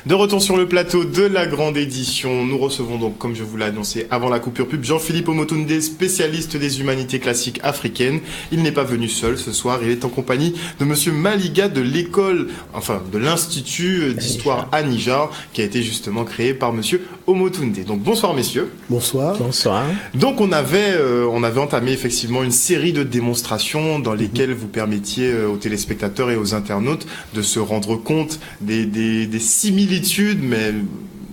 De retour sur le plateau de la grande édition, nous recevons donc, comme je vous l'ai annoncé avant la coupure pub, Jean-Philippe Omotunde, spécialiste des humanités classiques africaines. Il n'est pas venu seul ce soir, il est en compagnie de monsieur Maliga de de l'Institut d'Histoire à Niger, qui a été justement créé par monsieur Omotunde. Donc bonsoir messieurs. Bonsoir. Bonsoir. Donc on avait entamé effectivement une série de démonstrations dans lesquelles vous permettiez aux téléspectateurs et aux internautes de se rendre compte des similitudes, mais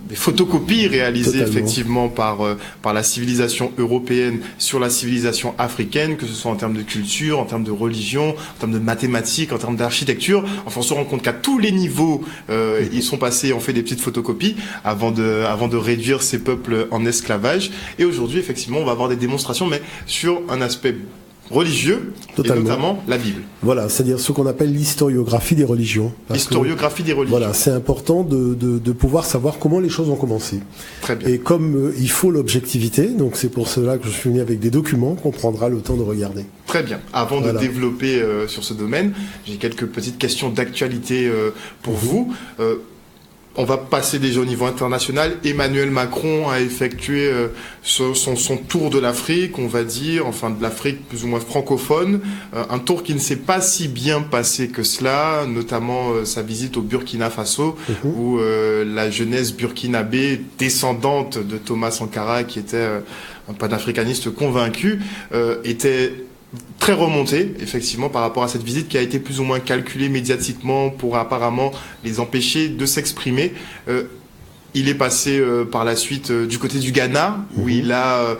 des photocopies réalisées Totalement. Effectivement par la civilisation européenne sur la civilisation africaine, que ce soit en termes de culture, en termes de religion, en termes de mathématiques, en termes d'architecture. Enfin, on se rend compte qu'à tous les niveaux, ils sont passés, on fait des petites photocopies avant de réduire ces peuples en esclavage. Et aujourd'hui, effectivement, on va avoir des démonstrations, mais sur un aspect religieux, Totalement. Et notamment la Bible. Voilà, c'est-à-dire ce qu'on appelle l'historiographie des religions. L'historiographie des religions. Voilà, c'est important de pouvoir savoir comment les choses ont commencé. Très bien. Et comme il faut l'objectivité, donc c'est pour cela que je suis venu avec des documents qu'on prendra le temps de regarder. Très bien. Avant de développer sur ce domaine, j'ai quelques petites questions d'actualité pour vous. On va passer déjà au niveau international. Emmanuel Macron a effectué son tour de l'Afrique, on va dire, enfin de l'Afrique plus ou moins francophone. Un tour qui ne s'est pas si bien passé que cela, notamment sa visite au Burkina Faso, où la jeunesse burkinabé, descendante de Thomas Sankara, qui était un panafricaniste convaincu, était très remonté, effectivement, par rapport à cette visite qui a été plus ou moins calculée médiatiquement pour apparemment les empêcher de s'exprimer. Il est passé par la suite du côté du Ghana, où il a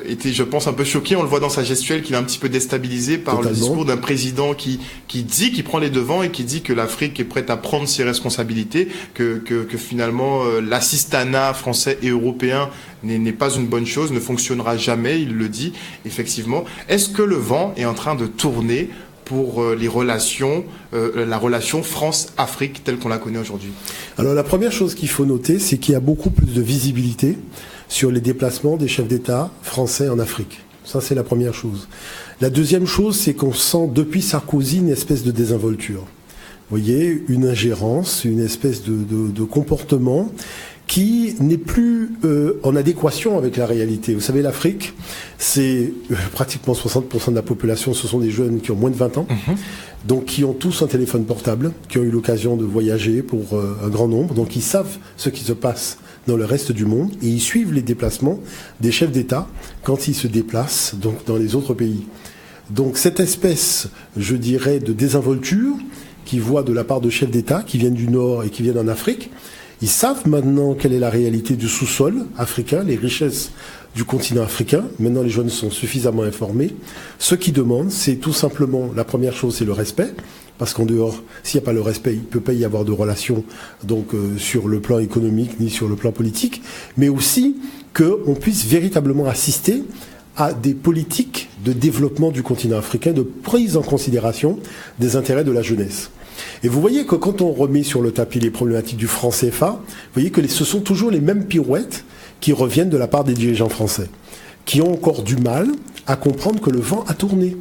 été, je pense, un peu choqué. On le voit dans sa gestuelle qu'il est un petit peu déstabilisé par le discours d'un président qui prend les devants et qui dit que l'Afrique est prête à prendre ses responsabilités, que finalement l'assistanat français et européen n'est pas une bonne chose, ne fonctionnera jamais, il le dit, effectivement. Est-ce que le vent est en train de tourner pour la relation France-Afrique telle qu'on la connaît aujourd'hui? Alors la première chose qu'il faut noter, c'est qu'il y a beaucoup plus de visibilité sur les déplacements des chefs d'État français en Afrique. Ça, c'est la première chose. La deuxième chose, c'est qu'on sent depuis Sarkozy une espèce de désinvolture. Vous voyez, une ingérence, une espèce de comportement qui n'est plus en adéquation avec la réalité. Vous savez, l'Afrique, c'est pratiquement 60% de la population, ce sont des jeunes qui ont moins de 20 ans, donc qui ont tous un téléphone portable, qui ont eu l'occasion de voyager pour un grand nombre, donc ils savent ce qui se passe dans le reste du monde, et ils suivent les déplacements des chefs d'État quand ils se déplacent donc dans les autres pays. Donc cette espèce, je dirais, de désinvolture qu'ils voient de la part de chefs d'État qui viennent du Nord et qui viennent en Afrique, ils savent maintenant quelle est la réalité du sous-sol africain, les richesses du continent africain. Maintenant, les jeunes sont suffisamment informés. Ce qu'ils demandent, c'est tout simplement, la première chose, c'est le respect. Parce qu'en dehors, s'il n'y a pas le respect, il ne peut pas y avoir de relations donc, sur le plan économique ni sur le plan politique. Mais aussi qu'on puisse véritablement assister à des politiques de développement du continent africain, de prise en considération des intérêts de la jeunesse. Et vous voyez que quand on remet sur le tapis les problématiques du franc CFA, vous voyez que ce sont toujours les mêmes pirouettes qui reviennent de la part des dirigeants français, qui ont encore du mal à comprendre que le vent a tourné. Vous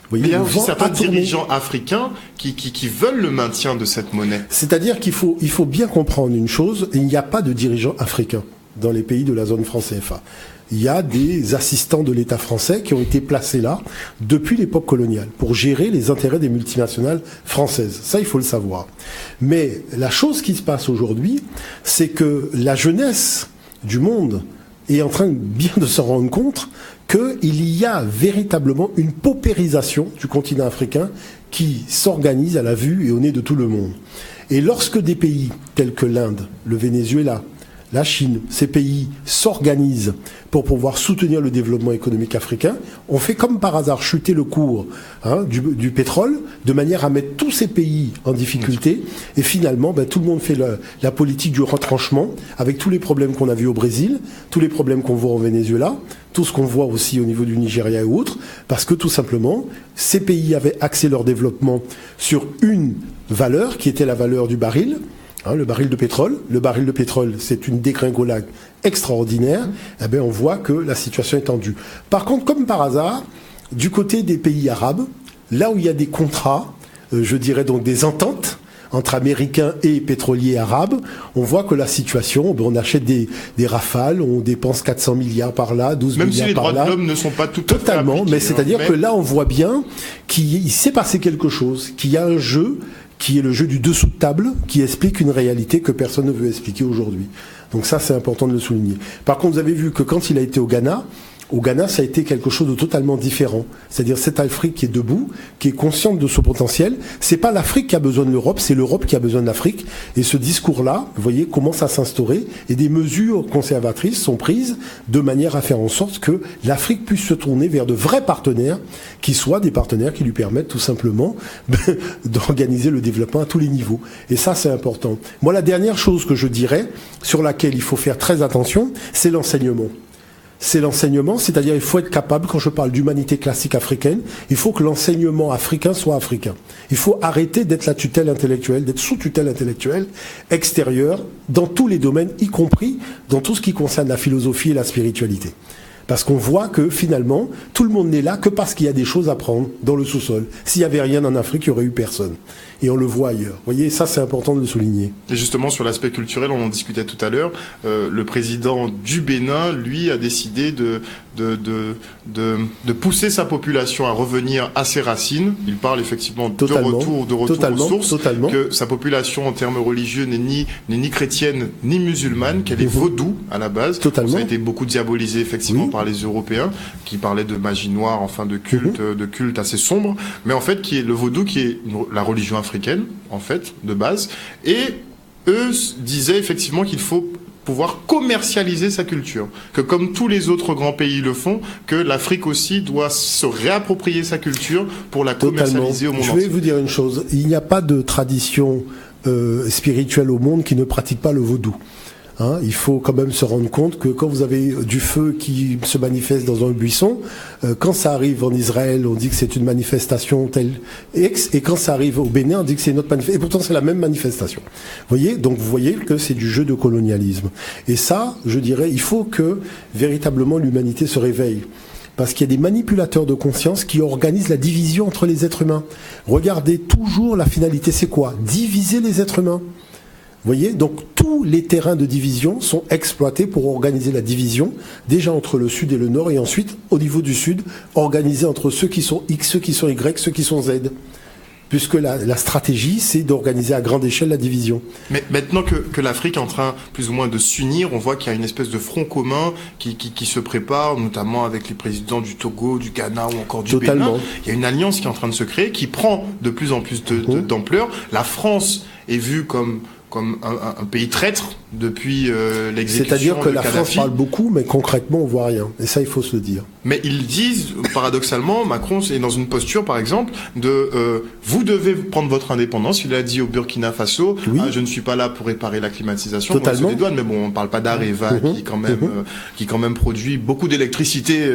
voyez, mais il y a aussi certains dirigeants africains qui veulent le maintien de cette monnaie. C'est-à-dire qu'il faut bien comprendre une chose, il n'y a pas de dirigeants africains dans les pays de la zone franc CFA. Il y a des assistants de l'État français qui ont été placés là depuis l'époque coloniale pour gérer les intérêts des multinationales françaises. Ça, il faut le savoir. Mais la chose qui se passe aujourd'hui, c'est que la jeunesse du monde est en train bien de se rendre compte qu'il y a véritablement une paupérisation du continent africain qui s'organise à la vue et au nez de tout le monde. Et lorsque des pays tels que l'Inde, le Venezuela, la Chine, ces pays s'organisent pour pouvoir soutenir le développement économique africain, on fait comme par hasard chuter le cours du pétrole, de manière à mettre tous ces pays en difficulté, et finalement tout le monde fait la politique du retranchement, avec tous les problèmes qu'on a vus au Brésil, tous les problèmes qu'on voit au Venezuela, tout ce qu'on voit aussi au niveau du Nigeria et autres, parce que tout simplement, ces pays avaient axé leur développement sur une valeur, qui était la valeur du baril, le baril de pétrole. Le baril de pétrole, c'est une dégringolade extraordinaire. Eh bien, on voit que la situation est tendue. Par contre, comme par hasard, du côté des pays arabes, là où il y a des contrats, je dirais donc des ententes entre Américains et pétroliers arabes, on voit que la situation, on achète des Rafales, on dépense 400 milliards par là, 12 Même milliards si par là. les droits de l'homme ne sont pas tout à fait totalement, appliqués, mais c'est-à-dire que là, on voit bien qu'il s'est passé quelque chose, qu'il y a un jeu qui est le jeu du dessous de table, qui explique une réalité que personne ne veut expliquer aujourd'hui. Donc ça, c'est important de le souligner. Par contre, vous avez vu que quand il a été au Ghana, ça a été quelque chose de totalement différent. C'est-à-dire cette Afrique qui est debout, qui est consciente de son potentiel. C'est pas l'Afrique qui a besoin de l'Europe, c'est l'Europe qui a besoin de l'Afrique. Et ce discours-là, vous voyez, commence à s'instaurer et des mesures conservatrices sont prises de manière à faire en sorte que l'Afrique puisse se tourner vers de vrais partenaires qui soient des partenaires qui lui permettent tout simplement d'organiser le développement à tous les niveaux. Et ça, c'est important. Moi, la dernière chose que je dirais, sur laquelle il faut faire très attention, c'est l'enseignement. C'est l'enseignement, c'est-à-dire il faut être capable, quand je parle d'humanité classique africaine, il faut que l'enseignement africain soit africain. Il faut arrêter d'être la tutelle intellectuelle, d'être sous tutelle intellectuelle extérieure, dans tous les domaines, y compris dans tout ce qui concerne la philosophie et la spiritualité. Parce qu'on voit que finalement, tout le monde n'est là que parce qu'il y a des choses à prendre dans le sous-sol. S'il n'y avait rien en Afrique, il n'y aurait eu personne. Et on le voit ailleurs. Vous voyez, ça c'est important de le souligner. Et justement, sur l'aspect culturel, on en discutait tout à l'heure, le président du Bénin, lui, a décidé de pousser sa population à revenir à ses racines. Il parle effectivement de retour aux sources, que sa population en termes religieux n'est ni chrétienne ni musulmane, qu'elle est vaudou à la base. Totalement. Ça a été beaucoup diabolisé effectivement par les Européens, qui parlaient de magie noire, enfin de culte assez sombre, mais en fait qui est le vaudou, qui est la religion africaine, en fait, de base, et eux disaient effectivement qu'il faut pouvoir commercialiser sa culture, que comme tous les autres grands pays le font, que l'Afrique aussi doit se réapproprier sa culture pour la commercialiser au monde entier. Je vais vous dire une chose, il n'y a pas de tradition spirituelle au monde qui ne pratique pas le vaudou. Hein, il faut quand même se rendre compte que quand vous avez du feu qui se manifeste dans un buisson, quand ça arrive en Israël, on dit que c'est une manifestation telle X, et quand ça arrive au Bénin, on dit que c'est une autre manifestation. Et pourtant, c'est la même manifestation. Vous voyez, donc vous voyez que c'est du jeu de colonialisme. Et ça, je dirais, il faut que véritablement l'humanité se réveille. Parce qu'il y a des manipulateurs de conscience qui organisent la division entre les êtres humains. Regardez toujours la finalité, c'est quoi? Diviser les êtres humains. Vous voyez, donc tous les terrains de division sont exploités pour organiser la division, déjà entre le sud et le nord, et ensuite, au niveau du sud, organiser entre ceux qui sont X, ceux qui sont Y, ceux qui sont Z. Puisque la stratégie, c'est d'organiser à grande échelle la division. Mais maintenant que l'Afrique est en train plus ou moins de s'unir, on voit qu'il y a une espèce de front commun qui se prépare, notamment avec les présidents du Togo, du Ghana ou encore du Bénin. Il y a une alliance qui est en train de se créer, qui prend de plus en plus d'ampleur. La France est vue comme un pays traître depuis l'exécution de Kadhafi. C'est-à-dire que la France parle beaucoup, mais concrètement, on voit rien. Et ça, il faut se le dire. Mais ils disent, paradoxalement, Macron est dans une posture, par exemple, vous devez prendre votre indépendance. Il a dit au Burkina Faso, oui. Je ne suis pas là pour réparer la climatisation. Totalement. Bon, les douanes, mais bon, on ne parle pas d'Areva, qui quand même produit beaucoup d'électricité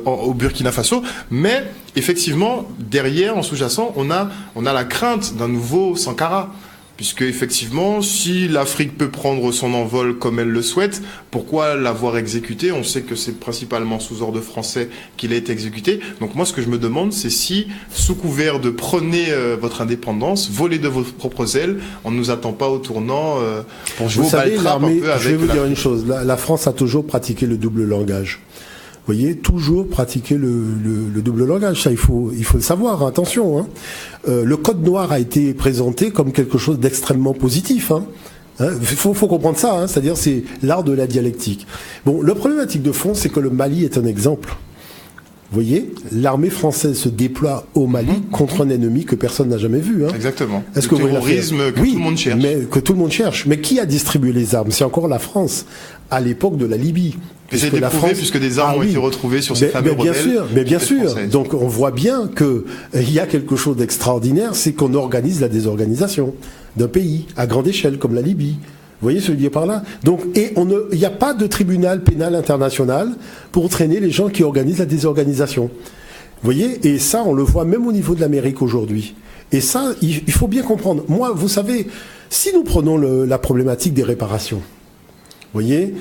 au Burkina Faso. Mais effectivement, derrière, en sous-jacent, on a la crainte d'un nouveau Sankara. Puisque effectivement, si l'Afrique peut prendre son envol comme elle le souhaite, pourquoi l'avoir exécuté? On sait que c'est principalement sous ordre français qu'il a été exécuté. Donc moi, ce que je me demande, c'est si, sous couvert de prenez votre indépendance, volez de vos propres ailes, on ne nous attend pas au tournant pour jouer au bal-trap un peu avec. Je vais vous dire une chose, la France a toujours pratiqué le double langage. Vous voyez, toujours pratiquer le double langage, ça il faut le savoir, attention. Hein. Le code noir a été présenté comme quelque chose d'extrêmement positif. Faut comprendre ça, hein, c'est-à-dire c'est l'art de la dialectique. Bon, le problématique de fond, c'est que le Mali est un exemple. Vous voyez, l'armée française se déploie au Mali contre un ennemi que personne n'a jamais vu. Hein. Exactement. Est-ce le terrorisme que tout le monde cherche. Mais que tout le monde cherche. Mais qui a distribué les armes? C'est encore la France, à l'époque de la Libye. Et c'est éprouvé puisque des armes ont été retrouvées sur ces fameux rebelles. Mais bien sûr. Donc on voit bien que il y a quelque chose d'extraordinaire, c'est qu'on organise la désorganisation d'un pays à grande échelle comme la Libye. Vous voyez ce que je veux dire par là? Donc, il n'y a pas de tribunal pénal international pour traîner les gens qui organisent la désorganisation. Vous voyez? Et ça, on le voit même au niveau de l'Amérique aujourd'hui. Et ça, il faut bien comprendre. Moi, vous savez, si nous prenons la problématique des réparations, vous voyez,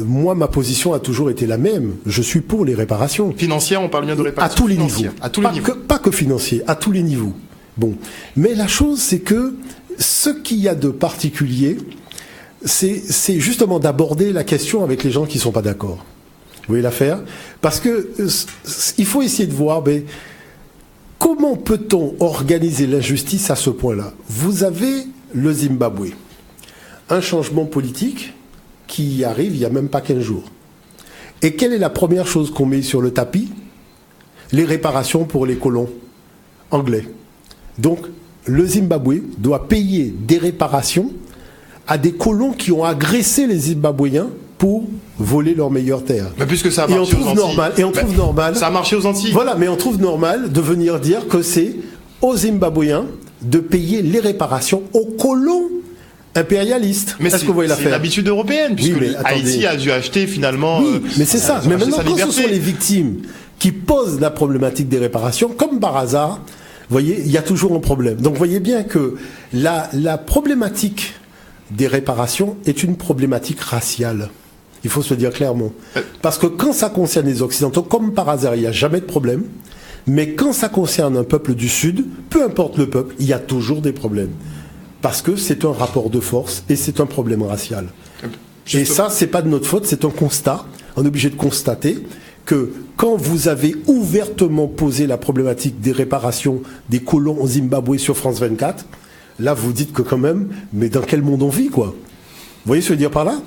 moi, ma position a toujours été la même. Je suis pour les réparations. Financières, on parle bien de réparations. À tous les niveaux. À tous les niveaux. Pas que financiers, à tous les niveaux. Bon. Mais la chose, c'est que ce qu'il y a de particulier, c'est justement d'aborder la question avec les gens qui ne sont pas d'accord. Vous voyez l'affaire ? Parce que il faut essayer de voir, comment peut-on organiser l'injustice à ce point-là ? Vous avez le Zimbabwe, un changement politique qui arrive il n'y a même pas 15 jours. Et quelle est la première chose qu'on met sur le tapis ? Les réparations pour les colons anglais. Donc, le Zimbabwe doit payer des réparations à des colons qui ont agressé les Zimbabwéens pour voler leurs meilleures terres. Mais puisque ça a marché aux Antilles. On trouve normal. Ça a marché aux Antilles. Voilà, mais on trouve normal de venir dire que c'est aux Zimbabwéens de payer les réparations aux colons impérialistes. Mais est-ce que vous voyez l'affaire ? C'est l'habitude européenne, puisque Haïti a dû acheter finalement. Oui, mais c'est ça. Mais maintenant, quand ce sont les victimes qui posent la problématique des réparations, comme par hasard, vous voyez, il y a toujours un problème. Donc, vous voyez bien que la problématique des réparations est une problématique raciale. Il faut se le dire clairement. Parce que quand ça concerne les Occidentaux, comme par hasard, il n'y a jamais de problème. Mais quand ça concerne un peuple du Sud, peu importe le peuple, il y a toujours des problèmes. Parce que c'est un rapport de force et c'est un problème racial. Et ça, c'est pas de notre faute, c'est un constat. On est obligé de constater que quand vous avez ouvertement posé la problématique des réparations des colons au Zimbabwe sur France 24, là, vous dites que quand même, mais dans quel monde on vit, quoi ? Vous voyez ce que je veux dire par là ?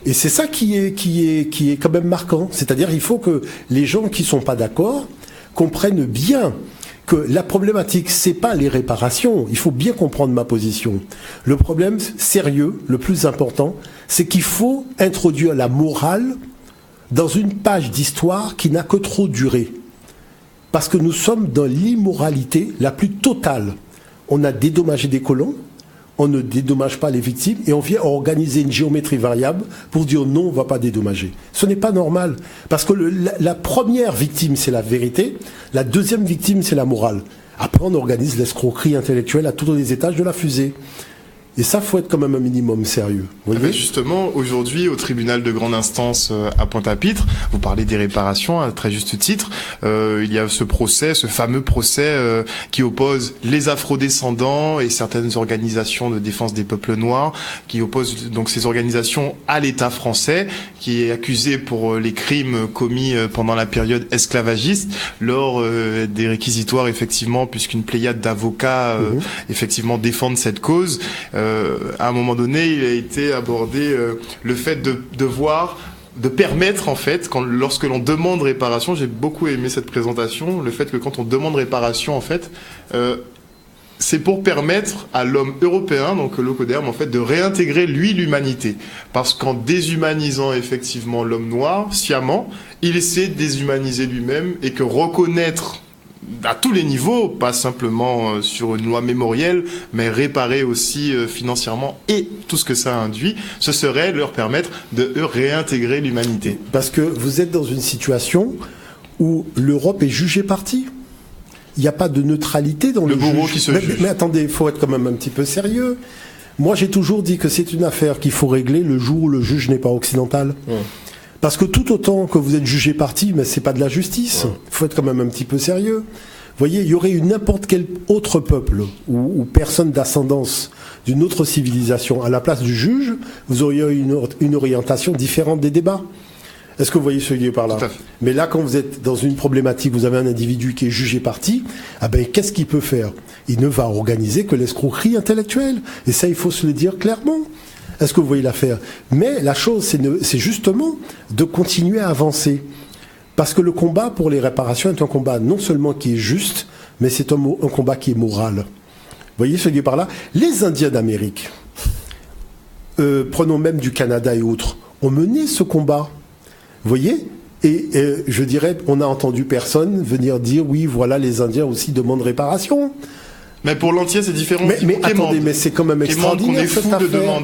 Et c'est ça qui est quand même marquant. C'est-à-dire, il faut que les gens qui sont pas d'accord comprennent bien que la problématique, c'est pas les réparations. Il faut bien comprendre ma position. Le problème sérieux, le plus important, c'est qu'il faut introduire la morale dans une page d'histoire qui n'a que trop duré. Parce que nous sommes dans l'immoralité la plus totale. On a dédommagé des colons, on ne dédommage pas les victimes et on vient organiser une géométrie variable pour dire non, on ne va pas dédommager. Ce n'est pas normal. Parce que la première victime, c'est la vérité. La deuxième victime, c'est la morale. Après, on organise l'escroquerie intellectuelle à tous les étages de la fusée. Et ça, faut être quand même un minimum sérieux. Vous voyez ? Justement, aujourd'hui, au tribunal de grande instance à Pointe-à-Pitre, vous parlez des réparations à très juste titre. Il y a ce procès, ce fameux procès qui oppose les afrodescendants et certaines organisations de défense des peuples noirs, qui opposent donc ces organisations à l'État français, qui est accusé pour les crimes commis pendant la période esclavagiste, lors des réquisitoires, effectivement, puisqu'une pléiade d'avocats, effectivement, défendent cette cause. À un moment donné, il a été abordé le fait de permettre, en fait, lorsque l'on demande réparation, j'ai beaucoup aimé cette présentation, le fait que quand on demande réparation, en fait, c'est pour permettre à l'homme européen, donc l'Ocoderm, en fait, de réintégrer, lui, l'humanité. Parce qu'en déshumanisant, effectivement, l'homme noir, sciemment, il essaie de déshumaniser lui-même et que reconnaître à tous les niveaux, pas simplement sur une loi mémorielle, mais réparer aussi financièrement et tout ce que ça induit, ce serait leur permettre de réintégrer l'humanité. Parce que vous êtes dans une situation où l'Europe est jugée partie. Il n'y a pas de neutralité dans le bourreau qui se juge. Mais attendez, il faut être quand même un petit peu sérieux. Moi, j'ai toujours dit que c'est une affaire qu'il faut régler le jour où le juge n'est pas occidental. Parce que tout autant que vous êtes jugé parti, mais c'est pas de la justice. Il faut être quand même un petit peu sérieux. Vous voyez, il y aurait eu n'importe quel autre peuple ou personne d'ascendance d'une autre civilisation à la place du juge, vous auriez eu une orientation différente des débats. Est-ce que vous voyez ce que je veux dire par là ? Mais là, quand vous êtes dans une problématique, vous avez un individu qui est jugé parti, qu'est-ce qu'il peut faire ? Il ne va organiser que l'escroquerie intellectuelle. Et ça, il faut se le dire clairement. Est-ce que vous voyez l'affaire ? Mais la chose, c'est justement de continuer à avancer. Parce que le combat pour les réparations est un combat non seulement qui est juste, mais c'est un combat qui est moral. Vous voyez ce que je dis par là ? Les Indiens d'Amérique, prenons même du Canada et autres, ont mené ce combat. Vous voyez ? Et je dirais, on n'a entendu personne venir dire, oui, voilà, les Indiens aussi demandent réparation. Mais pour l'entier, c'est différent. Mais attendez, mais c'est quand même extraordinaire cette affaire.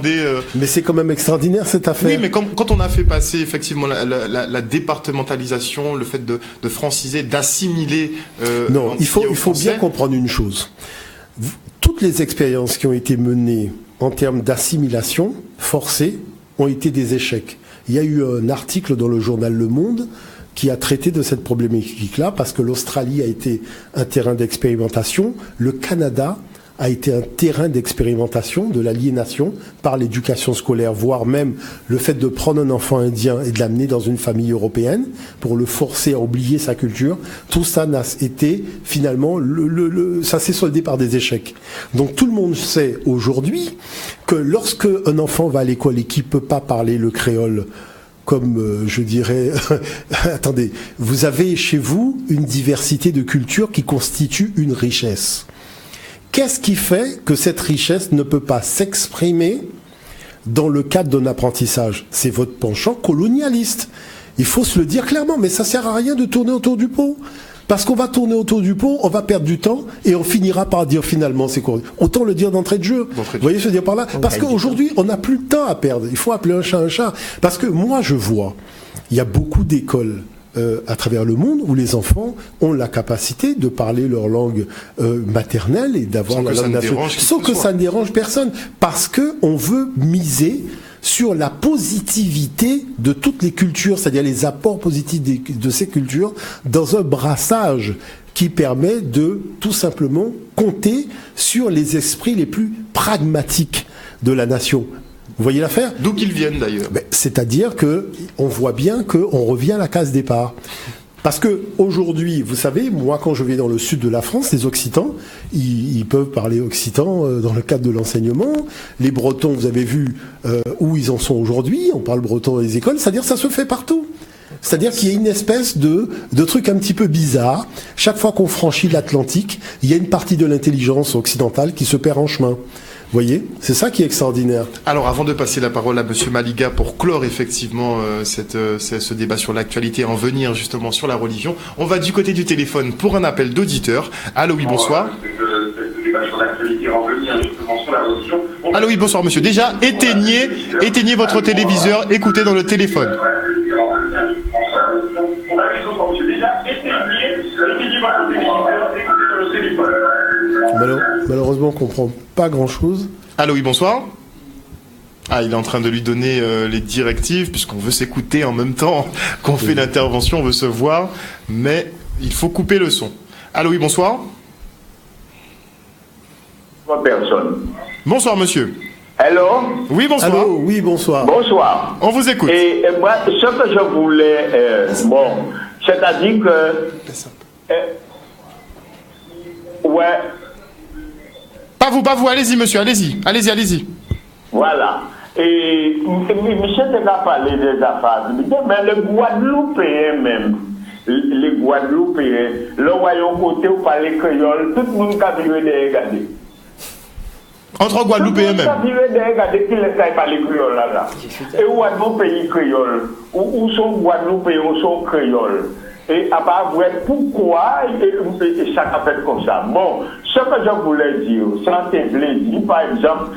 Mais c'est quand même extraordinaire cette affaire. Oui, mais quand on a fait passer effectivement la départementalisation, le fait de franciser, d'assimiler. Non, il faut bien comprendre une chose. Toutes les expériences qui ont été menées en termes d'assimilation forcée ont été des échecs. Il y a eu un article dans le journal Le Monde qui a traité de cette problématique-là, parce que l'Australie a été un terrain d'expérimentation. Le Canada a été un terrain d'expérimentation de l'aliénation par l'éducation scolaire, voire même le fait de prendre un enfant indien et de l'amener dans une famille européenne pour le forcer à oublier sa culture. Tout ça n'a été finalement, ça s'est soldé par des échecs. Donc tout le monde sait aujourd'hui que lorsque un enfant va à l'école et qui peut pas parler le créole, comme je dirais, attendez, vous avez chez vous une diversité de cultures qui constitue une richesse. Qu'est-ce qui fait que cette richesse ne peut pas s'exprimer dans le cadre d'un apprentissage? C'est votre penchant colonialiste. Il faut se le dire clairement, mais ça sert à rien de tourner autour du pot. Parce qu'on va tourner autour du pot, on va perdre du temps et on finira par dire finalement c'est quoi. Autant le dire d'entrée de jeu. Vous voyez ce que je veux dire par là? Parce qu'aujourd'hui, on n'a plus de temps à perdre. Il faut appeler un chat un chat. Parce que moi, je vois, il y a beaucoup d'écoles à travers le monde où les enfants ont la capacité de parler leur langue maternelle et d'avoir la langue nationale. Sans que ça ne dérange personne. Parce que on veut miser sur la positivité de toutes les cultures, c'est-à-dire les apports positifs de ces cultures dans un brassage qui permet de tout simplement compter sur les esprits les plus pragmatiques de la nation. Vous voyez l'affaire? D'où qu'ils viennent d'ailleurs. C'est-à-dire que on voit bien qu'on revient à la case départ. Parce que aujourd'hui, vous savez, moi quand je vais dans le sud de la France, les Occitans, ils peuvent parler occitan dans le cadre de l'enseignement. Les Bretons, vous avez vu où ils en sont aujourd'hui, on parle breton dans les écoles, c'est-à-dire ça se fait partout. C'est-à-dire qu'il y a une espèce de truc un petit peu bizarre. Chaque fois qu'on franchit l'Atlantique, il y a une partie de l'intelligence occidentale qui se perd en chemin. Vous voyez, c'est ça qui est extraordinaire. Alors, avant de passer la parole à Monsieur Maliga pour clore effectivement ce débat sur l'actualité et en venir justement sur la religion, on va du côté du téléphone pour un appel d'auditeur. Allô, oui, bonsoir. Allô, oui, bonsoir, monsieur. Déjà, éteignez votre téléviseur, écoutez dans le téléphone. Malheureusement, on comprend pas grand-chose. Allô, oui, bonsoir. Ah, il est en train de lui donner les directives, puisqu'on veut s'écouter en même temps qu'on fait l'intervention, on veut se voir, mais il faut couper le son. Allô, oui, bonsoir. Personne. Bonsoir, monsieur. Allô? Oui, bonsoir. Allô, oui, bonsoir. Bonsoir. On vous écoute. Et moi, ce que je voulais, c'est-à-dire que... ouais. Pas vous, allez-y, monsieur, allez-y. Voilà. Et Michel n'a pas parlé des affaires, mais le Guadeloupéen même, les Guadeloupéens, le royaume côté où parler créole, tout le monde a vu les regarder. Entre Guadeloupéens même. Tout le monde a vu les regarder qui laisse parler créole là. Et où est mon pays créole? Où sont Guadeloupéens, où sont créoles? Et à part vrai, pourquoi ça a fait comme ça? Bon, ce que je voulais dire, ça c'est plaisir, par exemple,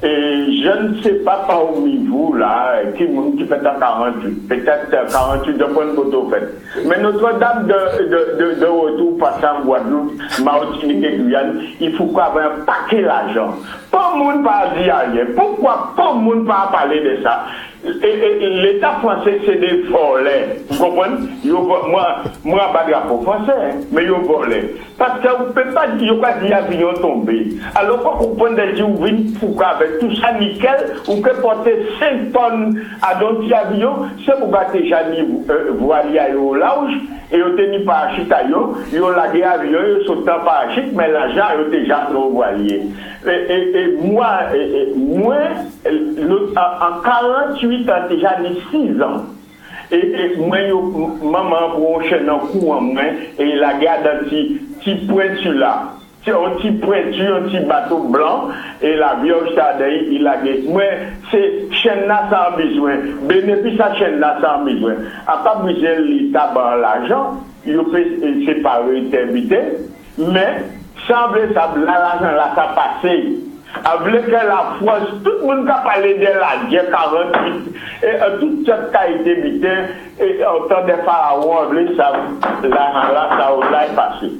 et je ne sais pas parmi vous là, qui fait un 48, peut-être 48 de point de photo fait. Mais Notre-Dame de retour passant en Guadeloupe, Martinique et Guyane, il faut avoir un paquet d'argent. Pas le monde ne dire rien. Pourquoi pas le monde ne parler de ça? Et l'État français, c'est des volets. Vous comprenez? Moi, pas de drapeau français, mais ils volent. Parce que vous ne pouvez pas dire qu'il y a des avions tombés. Alors, quand vous prenez des jours, avec tout ça nickel, vous pouvez porter 5 tonnes à d'autres avions, c'est pour que déjà vous alliez au large, et vous tenez parachute à eux, vous laguez l'avion, vous sautez en parachute, mais l'argent est déjà trop voilier. Et moi, en 48 ans, déjà 6 ans. Et moi, maman, pour enchaîner un coup en main, et la garde un petit pointu là. C'est un petit pointu, un petit bateau blanc, et l'avion, il a dit, moi, c'est chaîne là sans besoin. Bénéfice à chaîne là sans besoin. À part besoin l'État dans l'argent, il peut séparer l'intervité, mais semble ça, l'argent là, ça passé. Avec la France, tout le monde a parlé de la guerre 48, et toute cette qualité et autant de pharaons, l'argent là, ça est passé.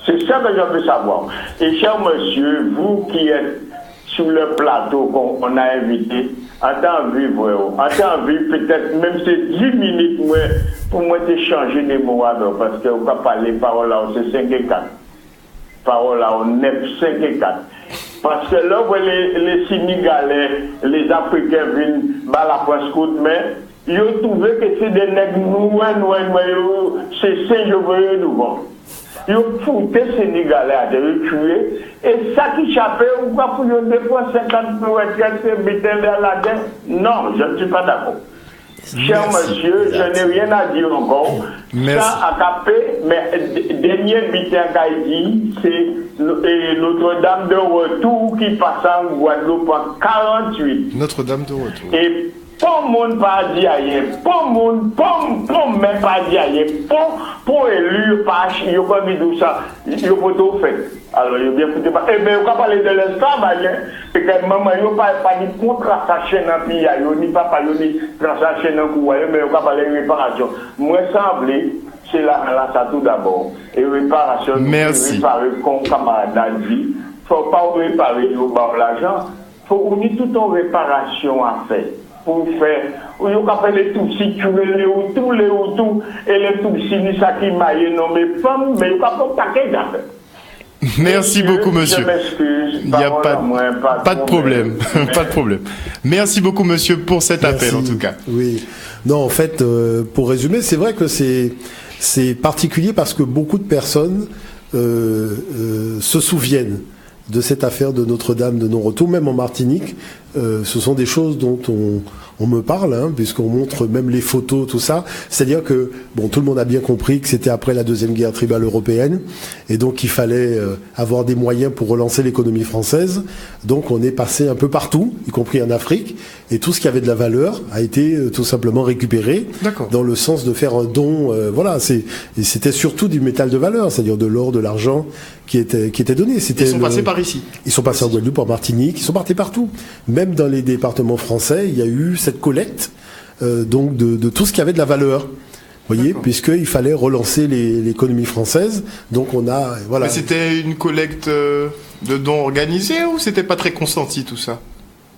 C'est ça que je veux savoir. Et cher monsieur, vous qui êtes sur le plateau qu'on a invité, en temps vivre, peut-être même c'est 10 minutes, pour moi, de changer des mots, parce que vous ne parlez parole là, c'est 5 et 4. Parole là, on 9, 5 et 4. Parce que là, les Sénégalais, les Africains viennent à la presse côte, mais ils ont trouvé que c'est des nègres noirs, c'est Saint-Jean devant. Ils ont foutu les Sénégalais à les tuer. Et ça qui chapait, ou pas pour eux dépenser 50 pour être mettre vers la guerre. Non, je ne suis pas d'accord. Cher monsieur, je n'ai rien à dire encore. Merci. Ça a capé, mais dernier bulletin qu'a dit, c'est Notre-Dame de Retour qui passe en Guadeloupe en 48. Notre-Dame de Retour. Et pas monde pas dit ailleurs, pas monde, pas même pas dit ailleurs, pour élu, pas il y a pas mis tout ça, il y a pas tout fait. Alors il y a bien foutu pas. Eh bien, on va parler de l'esclavage, et que maman, il n'y a pas ni contre sa chaîne en pays, il n'y a pas ni contre sa chaîne en coup, mais on va parler de réparation. Moi, semble, c'est là, ça tout d'abord. Et réparation, merci. Réparer comme camarade a dit, il ne faut pas réparer l'argent, il faut unir toute une réparation à faire. Pour faire, on appelle les tout situés, les autour, et les tout signés, ça qui maillent, non, mais femmes, mais on pas paquet d'affaires. Merci beaucoup, monsieur. Je m'excuse. Il n'y a pas de problème. Pas de problème. Merci beaucoup, monsieur, pour cet appel, en tout cas. Oui. Non, en fait, pour résumer, c'est vrai que c'est particulier parce que beaucoup de personnes se souviennent de cette affaire de Notre-Dame de non-retour, même en Martinique. Ce sont des choses dont on me parle, hein, puisqu'on montre même les photos, tout ça. C'est-à-dire que, bon, tout le monde a bien compris que c'était après la Deuxième Guerre tribale européenne, et donc il fallait avoir des moyens pour relancer l'économie française. Donc on est passé un peu partout, y compris en Afrique, et tout ce qui avait de la valeur a été tout simplement récupéré, dans le sens de faire un don. Voilà, et c'était surtout du métal de valeur, c'est-à-dire de l'or, de l'argent qui était donné. Ils sont passés par ici. Ils sont passés en Guadeloupe, en Martinique, ils sont partis partout. Même dans les départements français, il y a eu cette collecte donc de tout ce qui avait de la valeur. Vous voyez, puisqu'il fallait relancer l'économie française. Donc on a... Voilà. Mais c'était une collecte de dons organisée ou c'était pas très consenti tout ça ?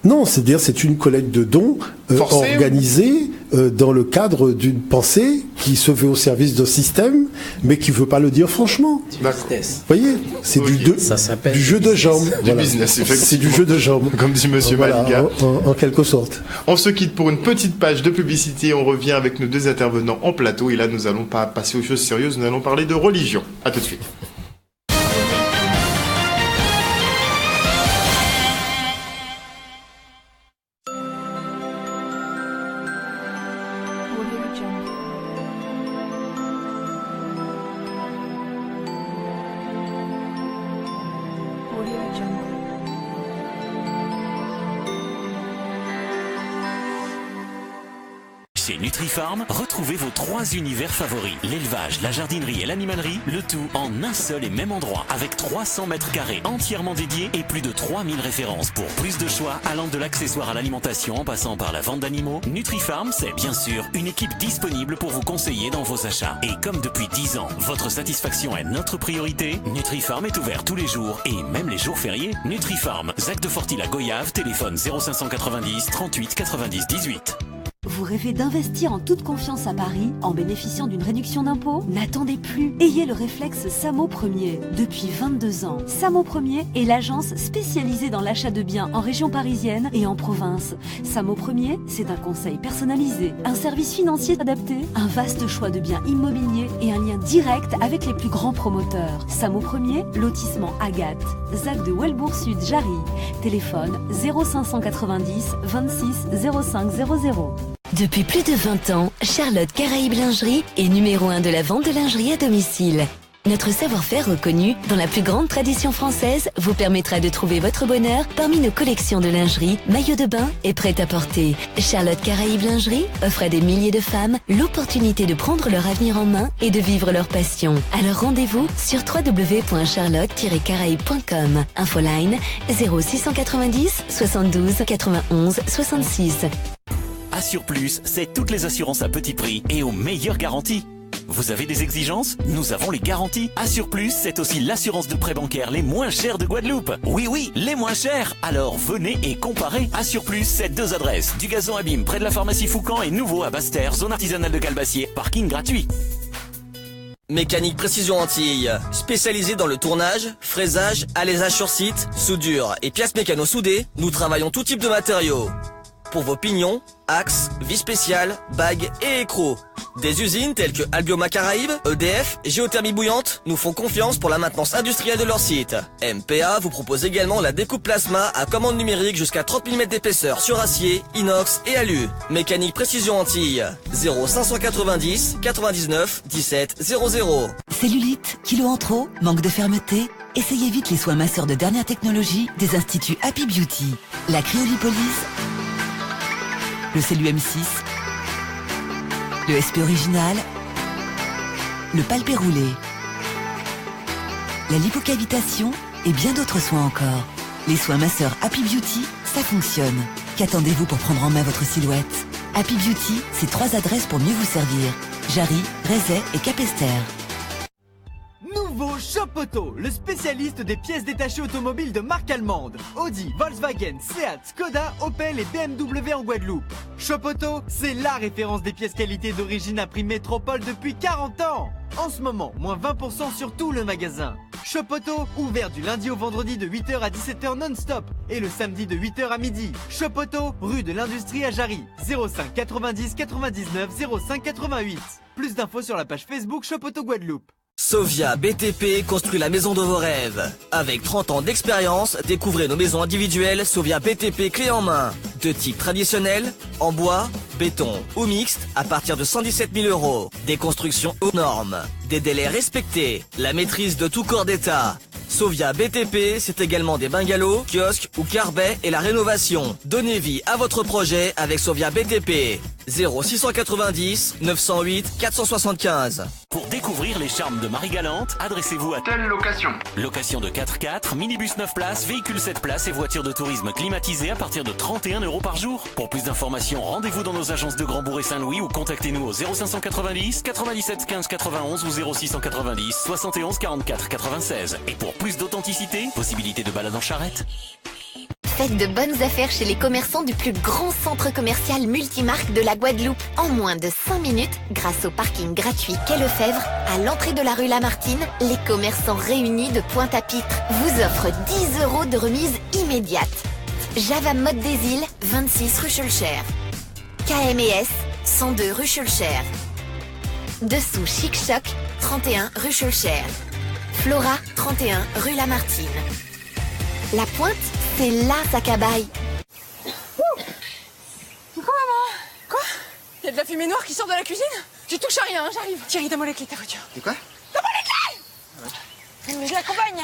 Non, c'est-à-dire c'est une collecte de dons organisée dans le cadre d'une pensée qui se fait au service d'un système, mais qui ne veut pas le dire franchement. Vous voyez, c'est du jeu de jambes. Du business, effectivement. C'est du jeu de jambes. Comme dit monsieur Malinga. En quelque sorte. On se quitte pour une petite page de publicité. On revient avec nos deux intervenants en plateau. Et là, nous allons pas passer aux choses sérieuses. Nous allons parler de religion. À tout de suite. Chez Nutrifarm, retrouvez vos 3 univers favoris. L'élevage, la jardinerie et l'animalerie, le tout en un seul et même endroit, avec 300 mètres carrés entièrement dédiés et plus de 3000 références pour plus de choix allant de l'accessoire à l'alimentation en passant par la vente d'animaux. Nutrifarm, c'est bien sûr une équipe disponible pour vous conseiller dans vos achats. Et comme depuis 10 ans, votre satisfaction est notre priorité, Nutrifarm est ouvert tous les jours et même les jours fériés. Nutrifarm, Zac de Fortil à Goyave, téléphone 0590 38 90 18. Vous rêvez d'investir en toute confiance à Paris en bénéficiant d'une réduction d'impôt? N'attendez plus. Ayez le réflexe Samo Premier. Depuis 22 ans, Samo Premier est l'agence spécialisée dans l'achat de biens en région parisienne et en province. Samo Premier, c'est un conseil personnalisé, un service financier adapté, un vaste choix de biens immobiliers et un lien direct avec les plus grands promoteurs. Samo Premier, lotissement Agathe, ZAC de Welbourg Sud, Jarry. Téléphone 0590 26 05 00. Depuis plus de 20 ans, Charlotte Caraïbes Lingerie est numéro 1 de la vente de lingerie à domicile. Notre savoir-faire reconnu dans la plus grande tradition française vous permettra de trouver votre bonheur parmi nos collections de lingerie, maillots de bain et prêt-à-porter. Charlotte Caraïbes Lingerie offre à des milliers de femmes l'opportunité de prendre leur avenir en main et de vivre leur passion. Alors rendez-vous sur www.charlotte-caraïbes.com. Infoline 0690 72 91 66. Assure Plus, c'est toutes les assurances à petit prix et aux meilleures garanties. Vous avez des exigences? Nous avons les garanties. Assure Plus, c'est aussi l'assurance de prêt bancaire les moins chères de Guadeloupe. Oui, les moins chères. Alors venez et comparez. Assure Plus, c'est 2 adresses. Du Gazon Abîme, près de la pharmacie Foucan et nouveau à Basse-Terre, zone artisanale de Calbassier. Parking gratuit. Mécanique Précision Antilles, spécialisée dans le tournage, fraisage, alésage sur site, soudure et pièces mécano soudées, nous travaillons tout type de matériaux. Pour vos pignons, axes, vis spéciales, bagues et écrous. Des usines telles que Albioma Caraïbes, EDF, Géothermie Bouillante nous font confiance pour la maintenance industrielle de leur site. MPA vous propose également la découpe plasma à commande numérique jusqu'à 30 mm d'épaisseur sur acier, inox et alu. Mécanique Précision Antilles, 0590 99 17 00. Cellulite, kilo en trop, manque de fermeté. Essayez vite les soins masseurs de dernière technologie des instituts Happy Beauty. La cryolipolyse, le Cellu M6, le SP original, le palpé roulé, la lipocavitation et bien d'autres soins encore. Les soins masseurs Happy Beauty, ça fonctionne. Qu'attendez-vous pour prendre en main votre silhouette? Happy Beauty, c'est 3 adresses pour mieux vous servir. Jarry, Rézet et Capesterre. Nouveau Chopoto, le spécialiste des pièces détachées automobiles de marque allemande. Audi, Volkswagen, Seat, Skoda, Opel et BMW en Guadeloupe. Chopoto, c'est la référence des pièces qualité d'origine à prix métropole depuis 40 ans. En ce moment, moins 20% sur tout le magasin. Chopoto, ouvert du lundi au vendredi de 8h à 17h non-stop et le samedi de 8h à midi. Chopoto, rue de l'Industrie à Jarry, 05 90 99 05 88. Plus d'infos sur la page Facebook Chopoto Guadeloupe. Sovia BTP construit la maison de vos rêves. Avec 30 ans d'expérience, découvrez nos maisons individuelles Sovia BTP clé en main. De type traditionnel, en bois, béton ou mixte, à partir de 117 000 €. Des constructions aux normes, des délais respectés, la maîtrise de tout corps d'état. Sovia BTP, c'est également des bungalows, kiosques ou carbets et la rénovation. Donnez vie à votre projet avec Sovia BTP. 0690 908 475. Pour découvrir les charmes de Marie-Galante, adressez-vous à Telle location. Location de 4x4, minibus 9 places, véhicules 7 places et voitures de tourisme climatisées à partir de 31 € par jour. Pour plus d'informations, rendez-vous dans nos agences de Grand-Bourg et Saint-Louis ou contactez-nous au 0590 97 15 91 ou 0690 71 44 96. Et pour plus d'authenticité, possibilité de balade en charrette. Faites de bonnes affaires chez les commerçants du plus grand centre commercial multimarque de la Guadeloupe. En moins de 5 minutes, grâce au parking gratuit Quai Lefebvre, à l'entrée de la rue Lamartine, les commerçants réunis de Pointe-à-Pitre vous offrent 10 € de remise immédiate. Java Mode des Îles, 26 rue Schulcher. KMS, 102 rue Schulcher. Dessous Chic Choc, 31 rue Schulcher. Flora, 31 rue Lamartine. La Pointe, c'est là sa cabaye. Quoi, maman? Quoi? Il y a de la fumée noire qui sort de la cuisine? Je touche à rien, j'arrive. Thierry, donne-moi les clés de ta voiture. De quoi? Donne-moi les clés! Ouais. Mais je l'accompagne.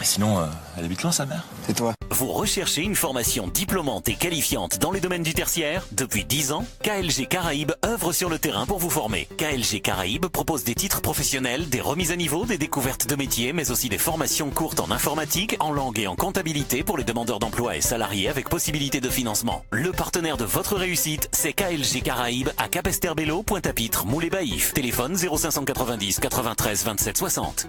Sinon, elle habite loin, sa mère. C'est toi. Vous recherchez une formation diplômante et qualifiante dans les domaines du tertiaire? Depuis 10 ans, KLG Caraïbes œuvre sur le terrain pour vous former. KLG Caraïbes propose des titres professionnels, des remises à niveau, des découvertes de métiers, mais aussi des formations courtes en informatique, en langue et en comptabilité pour les demandeurs d'emploi et salariés avec possibilité de financement. Le partenaire de votre réussite, c'est KLG Caraïbes à Capesterre-Bello, Pointe-à-Pitre, Moulay-Baïf. Téléphone 0590 93 27 60.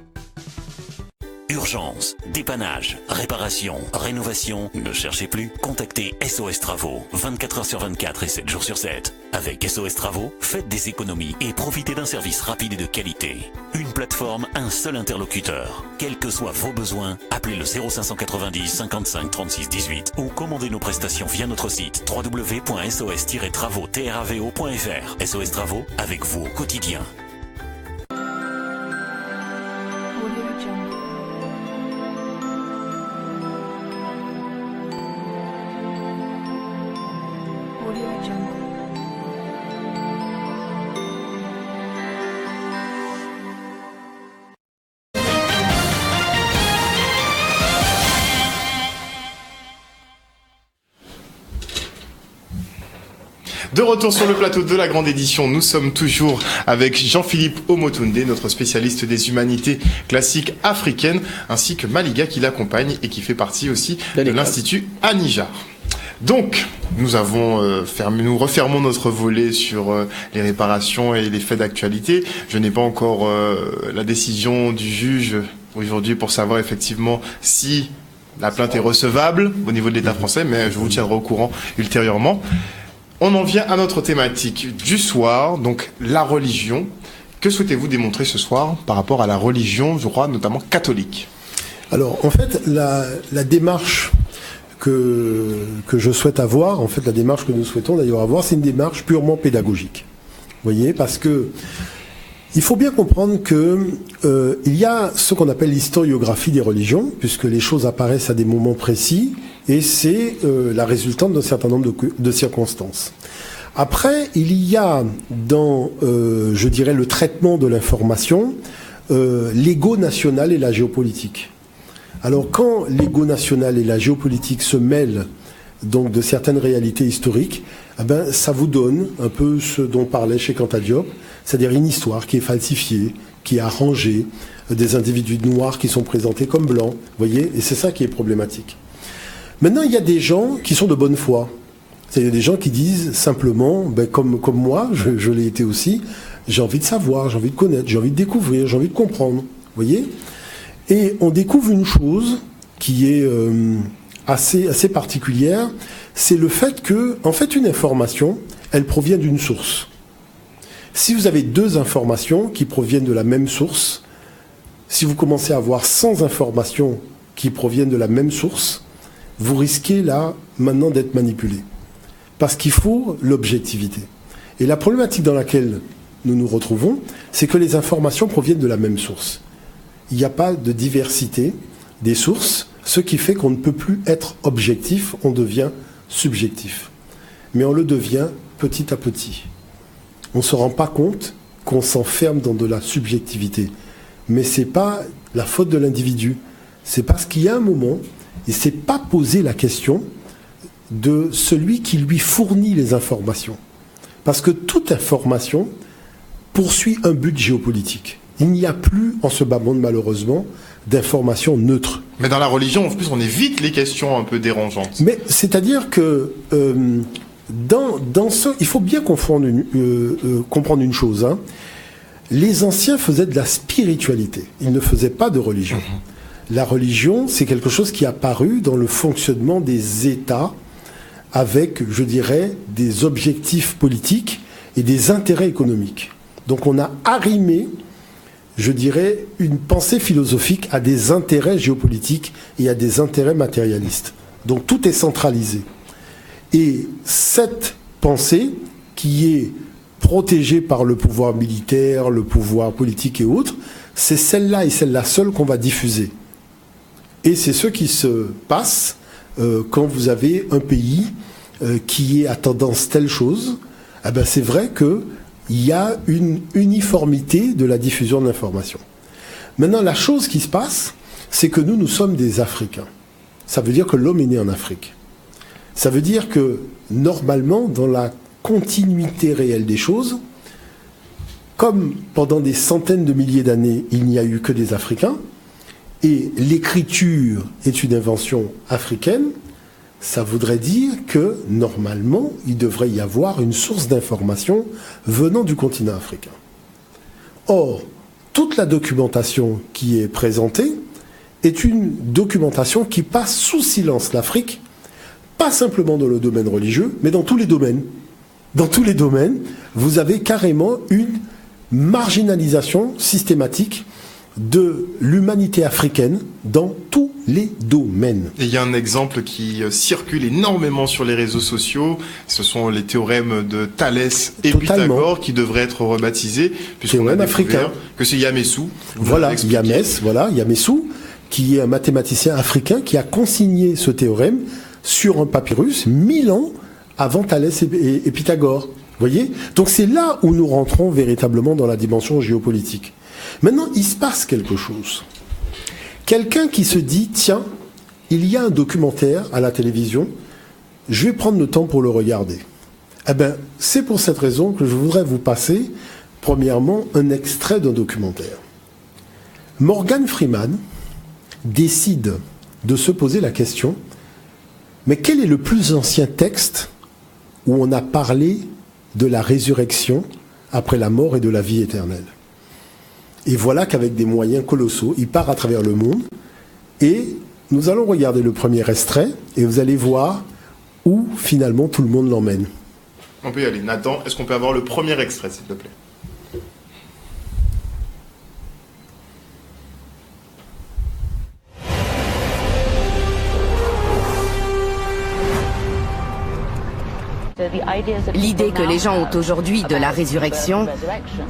Urgence, dépannage, réparation, rénovation, ne cherchez plus, contactez SOS Travaux, 24 h sur 24 et 7 jours sur 7. Avec SOS Travaux, faites des économies et profitez d'un service rapide et de qualité. Une plateforme, un seul interlocuteur. Quels que soient vos besoins, appelez le 0590 55 36 18 ou commandez nos prestations via notre site www.sos-travaux.fr. SOS Travaux, avec vous au quotidien. De retour sur le plateau de la grande édition, nous sommes toujours avec Jean-Philippe Omotunde, notre spécialiste des humanités classiques africaines, ainsi que Maliga qui l'accompagne et qui fait partie aussi de l'Institut Anijar. Donc, nous refermons notre volet sur les réparations et les faits d'actualité. Je n'ai pas encore la décision du juge aujourd'hui pour savoir effectivement si la plainte est recevable au niveau de l'État français, mais je vous tiendrai au courant ultérieurement. On en vient à notre thématique du soir, donc la religion. Que souhaitez-vous démontrer ce soir par rapport à la religion, je crois, notamment catholique ? Alors, en fait, la démarche que je souhaite avoir, en fait, la démarche que nous souhaitons d'ailleurs avoir, c'est une démarche purement pédagogique. Vous voyez, parce que il faut bien comprendre que il y a ce qu'on appelle l'historiographie des religions, puisque les choses apparaissent à des moments précis, et c'est la résultante d'un certain nombre de circonstances. Après, il y a dans, je dirais, le traitement de l'information, l'ego national et la géopolitique. Alors, quand l'ego national et la géopolitique se mêlent donc de certaines réalités historiques, eh ben, ça vous donne un peu ce dont parlait Cheikh Anta Diop, c'est-à-dire une histoire qui est falsifiée, qui est arrangée, des individus noirs qui sont présentés comme blancs, vous voyez, et c'est ça qui est problématique. Maintenant, il y a des gens qui sont de bonne foi. C'est-à-dire des gens qui disent simplement, ben, comme moi, je l'ai été aussi, j'ai envie de savoir, j'ai envie de connaître, j'ai envie de découvrir, j'ai envie de comprendre, vous voyez. Et on découvre une chose qui est assez particulière, c'est le fait que, en fait, une information, elle provient d'une source. Si vous avez deux informations qui proviennent de la même source, si vous commencez à avoir 100 informations qui proviennent de la même source, vous risquez là, maintenant, d'être manipulé. Parce qu'il faut l'objectivité. Et la problématique dans laquelle nous nous retrouvons, c'est que les informations proviennent de la même source. Il n'y a pas de diversité des sources, ce qui fait qu'on ne peut plus être objectif, on devient subjectif. Mais on le devient petit à petit. On ne se rend pas compte qu'on s'enferme dans de la subjectivité. Mais ce n'est pas la faute de l'individu. C'est parce qu'il y a un moment, il ne s'est pas posé la question de celui qui lui fournit les informations. Parce que toute information poursuit un but géopolitique. Il n'y a plus, en ce bas monde malheureusement, d'informations neutres. Mais dans la religion, en plus, on évite les questions un peu dérangeantes. Mais c'est-à-dire que dans ce, il faut bien comprendre une chose. Hein. Les anciens faisaient de la spiritualité. Ils ne faisaient pas de religion. La religion, c'est quelque chose qui est apparu dans le fonctionnement des États avec, je dirais, des objectifs politiques et des intérêts économiques. Donc on a arrimé, je dirais, une pensée philosophique à des intérêts géopolitiques et à des intérêts matérialistes. Donc tout est centralisé. Et cette pensée, qui est protégée par le pouvoir militaire, le pouvoir politique et autres, c'est celle-là et celle-là seule qu'on va diffuser. Et c'est ce qui se passe quand vous avez un pays qui est à tendance telle chose. Eh ben c'est vrai qu'il y a une uniformité de la diffusion de l'information. Maintenant, la chose qui se passe, c'est que nous sommes des Africains. Ça veut dire que l'homme est né en Afrique. Ça veut dire que, normalement, dans la continuité réelle des choses, comme pendant des centaines de milliers d'années, il n'y a eu que des Africains, et l'écriture est une invention africaine, ça voudrait dire que, normalement, il devrait y avoir une source d'information venant du continent africain. Or, toute la documentation qui est présentée est une documentation qui passe sous silence l'Afrique, pas simplement dans le domaine religieux, mais dans tous les domaines. Dans tous les domaines, vous avez carrément une marginalisation systématique de l'humanité africaine dans tous les domaines. Et il y a un exemple qui circule énormément sur les réseaux sociaux, ce sont les théorèmes de Thalès et Pythagore qui devraient être rebaptisés, puisqu'on a découvert que c'est Yamessou. Voilà, Yamessou, qui est un mathématicien africain qui a consigné ce théorème sur un papyrus 1000 ans avant Thalès et Pythagore. Vous voyez ? Donc c'est là où nous rentrons véritablement dans la dimension géopolitique. Maintenant, il se passe quelque chose. Quelqu'un qui se dit, tiens, il y a un documentaire à la télévision, je vais prendre le temps pour le regarder. Eh bien, c'est pour cette raison que je voudrais vous passer, premièrement, un extrait d'un documentaire. Morgan Freeman décide de se poser la question, Mais quel est le plus ancien texte où on a parlé de la résurrection après la mort et de la vie éternelle? Et voilà qu'avec des moyens colossaux, il part à travers le monde. Et nous allons regarder le premier extrait et vous allez voir où finalement tout le monde l'emmène. On peut y aller. Nathan, est-ce qu'on peut avoir le premier extrait, s'il te plaît? L'idée que les gens ont aujourd'hui de la résurrection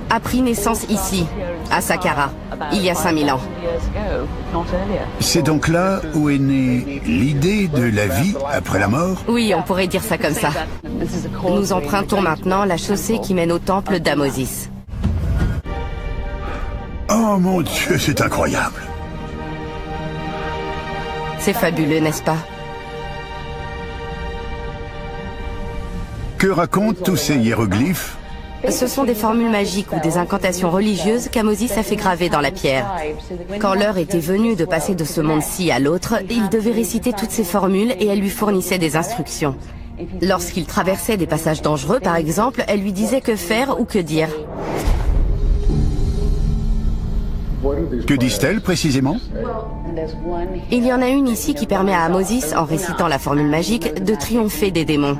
a pris naissance ici, à Saqqara, il y a 5000 ans. C'est donc là où est née l'idée de la vie après la mort? Oui, on pourrait dire ça comme ça. Nous empruntons maintenant la chaussée qui mène au temple d'Amosis. Oh mon Dieu, c'est incroyable! C'est fabuleux, n'est-ce pas? Que racontent tous ces hiéroglyphes? Ce sont des formules magiques ou des incantations religieuses qu'Amosis a fait graver dans la pierre. Quand l'heure était venue de passer de ce monde-ci à l'autre, il devait réciter toutes ces formules et elle lui fournissait des instructions. Lorsqu'il traversait des passages dangereux, par exemple, elle lui disait que faire ou que dire. Que disent-elles précisément? Il y en a une ici qui permet à Amosis, en récitant la formule magique, de triompher des démons.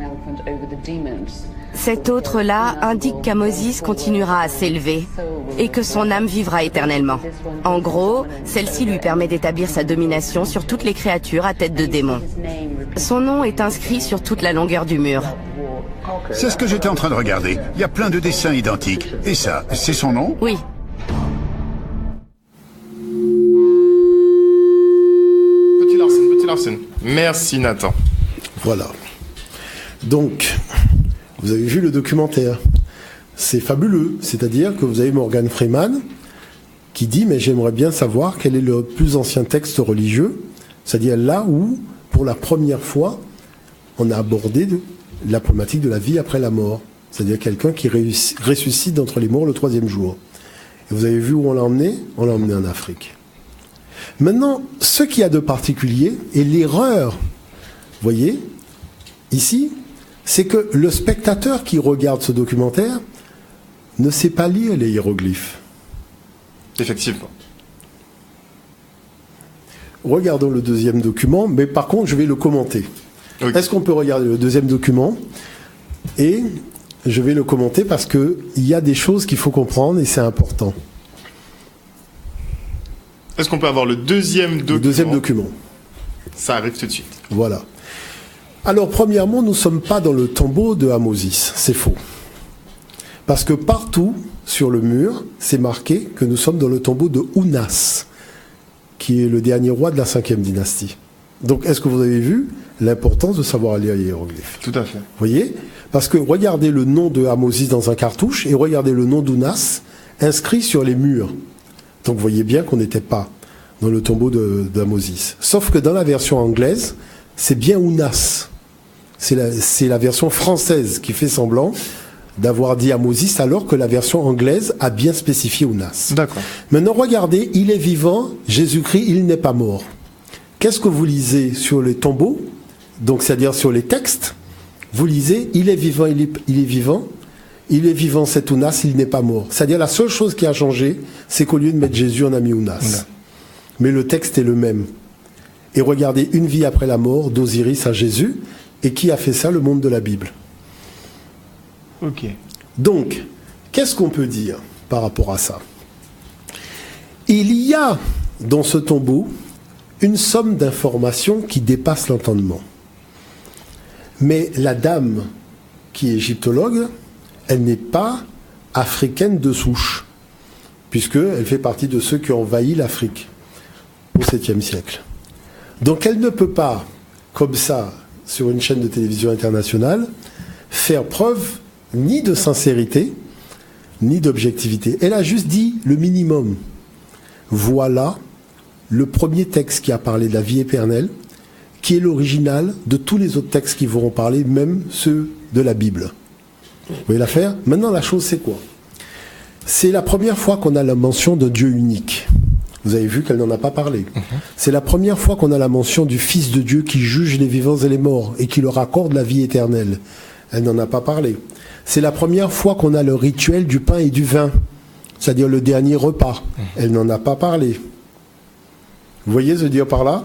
Cette autre-là indique qu'Amosis continuera à s'élever et que son âme vivra éternellement. En gros, celle-ci lui permet d'établir sa domination sur toutes les créatures à tête de démons. Son nom est inscrit sur toute la longueur du mur. C'est ce que j'étais en train de regarder. Il y a plein de dessins identiques. Et ça, c'est son nom? Oui. Petit Larsen. Merci Nathan. Voilà. Donc, vous avez vu le documentaire. C'est fabuleux. C'est-à-dire que vous avez Morgan Freeman qui dit « Mais j'aimerais bien savoir quel est le plus ancien texte religieux. » C'est-à-dire là où, pour la première fois, on a abordé la problématique de la vie après la mort. C'est-à-dire quelqu'un qui ressuscite d'entre les morts le 3e jour. Et vous avez vu où on l'a emmené? On l'a emmené en Afrique. Maintenant, ce qu'il y a de particulier, et l'erreur, vous voyez, ici, c'est que le spectateur qui regarde ce documentaire ne sait pas lire les hiéroglyphes. Effectivement. Regardons le deuxième document, mais par contre, je vais le commenter. Oui. Est-ce qu'on peut regarder le deuxième document? Et je vais le commenter parce qu'il y a des choses qu'il faut comprendre et c'est important. Est-ce qu'on peut avoir le deuxième document? Le deuxième document. Ça arrive tout de suite. Voilà. Alors, premièrement, nous ne sommes pas dans le tombeau de Amosis. C'est faux. Parce que partout, sur le mur, c'est marqué que nous sommes dans le tombeau de Ounas, qui est le dernier roi de la 5e dynastie. Donc, est-ce que vous avez vu l'importance de savoir lire les hiéroglyphes? Tout à fait. Vous voyez? Parce que regardez le nom de Amosis dans un cartouche et regardez le nom d'Ounas inscrit sur les murs. Donc, vous voyez bien qu'on n'était pas dans le tombeau d'Amosis. Sauf que dans la version anglaise, c'est bien Ounas. C'est la version française qui fait semblant d'avoir dit Amosis alors que la version anglaise a bien spécifié Ounas. D'accord. Maintenant, regardez, il est vivant, Jésus-Christ, il n'est pas mort. Qu'est-ce que vous lisez sur les tombeaux? Donc, c'est-à-dire sur les textes, vous lisez, il est vivant, il est vivant, il est vivant, c'est Ounas, il n'est pas mort. C'est-à-dire la seule chose qui a changé, c'est qu'au lieu de mettre Jésus, on a mis Ounas. Mais le texte est le même. Et regardez, une vie après la mort, d'Osiris à Jésus. Et qui a fait ça? Le monde de la Bible. Ok. Donc, qu'est-ce qu'on peut dire par rapport à ça? Il y a dans ce tombeau une somme d'informations qui dépasse l'entendement. Mais la dame qui est égyptologue, elle n'est pas africaine de souche, puisqu'elle fait partie de ceux qui ont envahi l'Afrique au 7e siècle. Donc elle ne peut pas, comme ça, sur une chaîne de télévision internationale, faire preuve ni de sincérité, ni d'objectivité. Elle a juste dit le minimum. Voilà le premier texte qui a parlé de la vie éternelle, qui est l'original de tous les autres textes qui vont parler, même ceux de la Bible. Vous voyez l'affaire? Maintenant, la chose, c'est quoi? C'est la première fois qu'on a la mention d'un Dieu unique. Vous avez vu qu'elle n'en a pas parlé. C'est la première fois qu'on a la mention du Fils de Dieu qui juge les vivants et les morts et qui leur accorde la vie éternelle. Elle n'en a pas parlé. C'est la première fois qu'on a le rituel du pain et du vin, c'est-à-dire le dernier repas. Elle n'en a pas parlé. Vous voyez ce dire par là?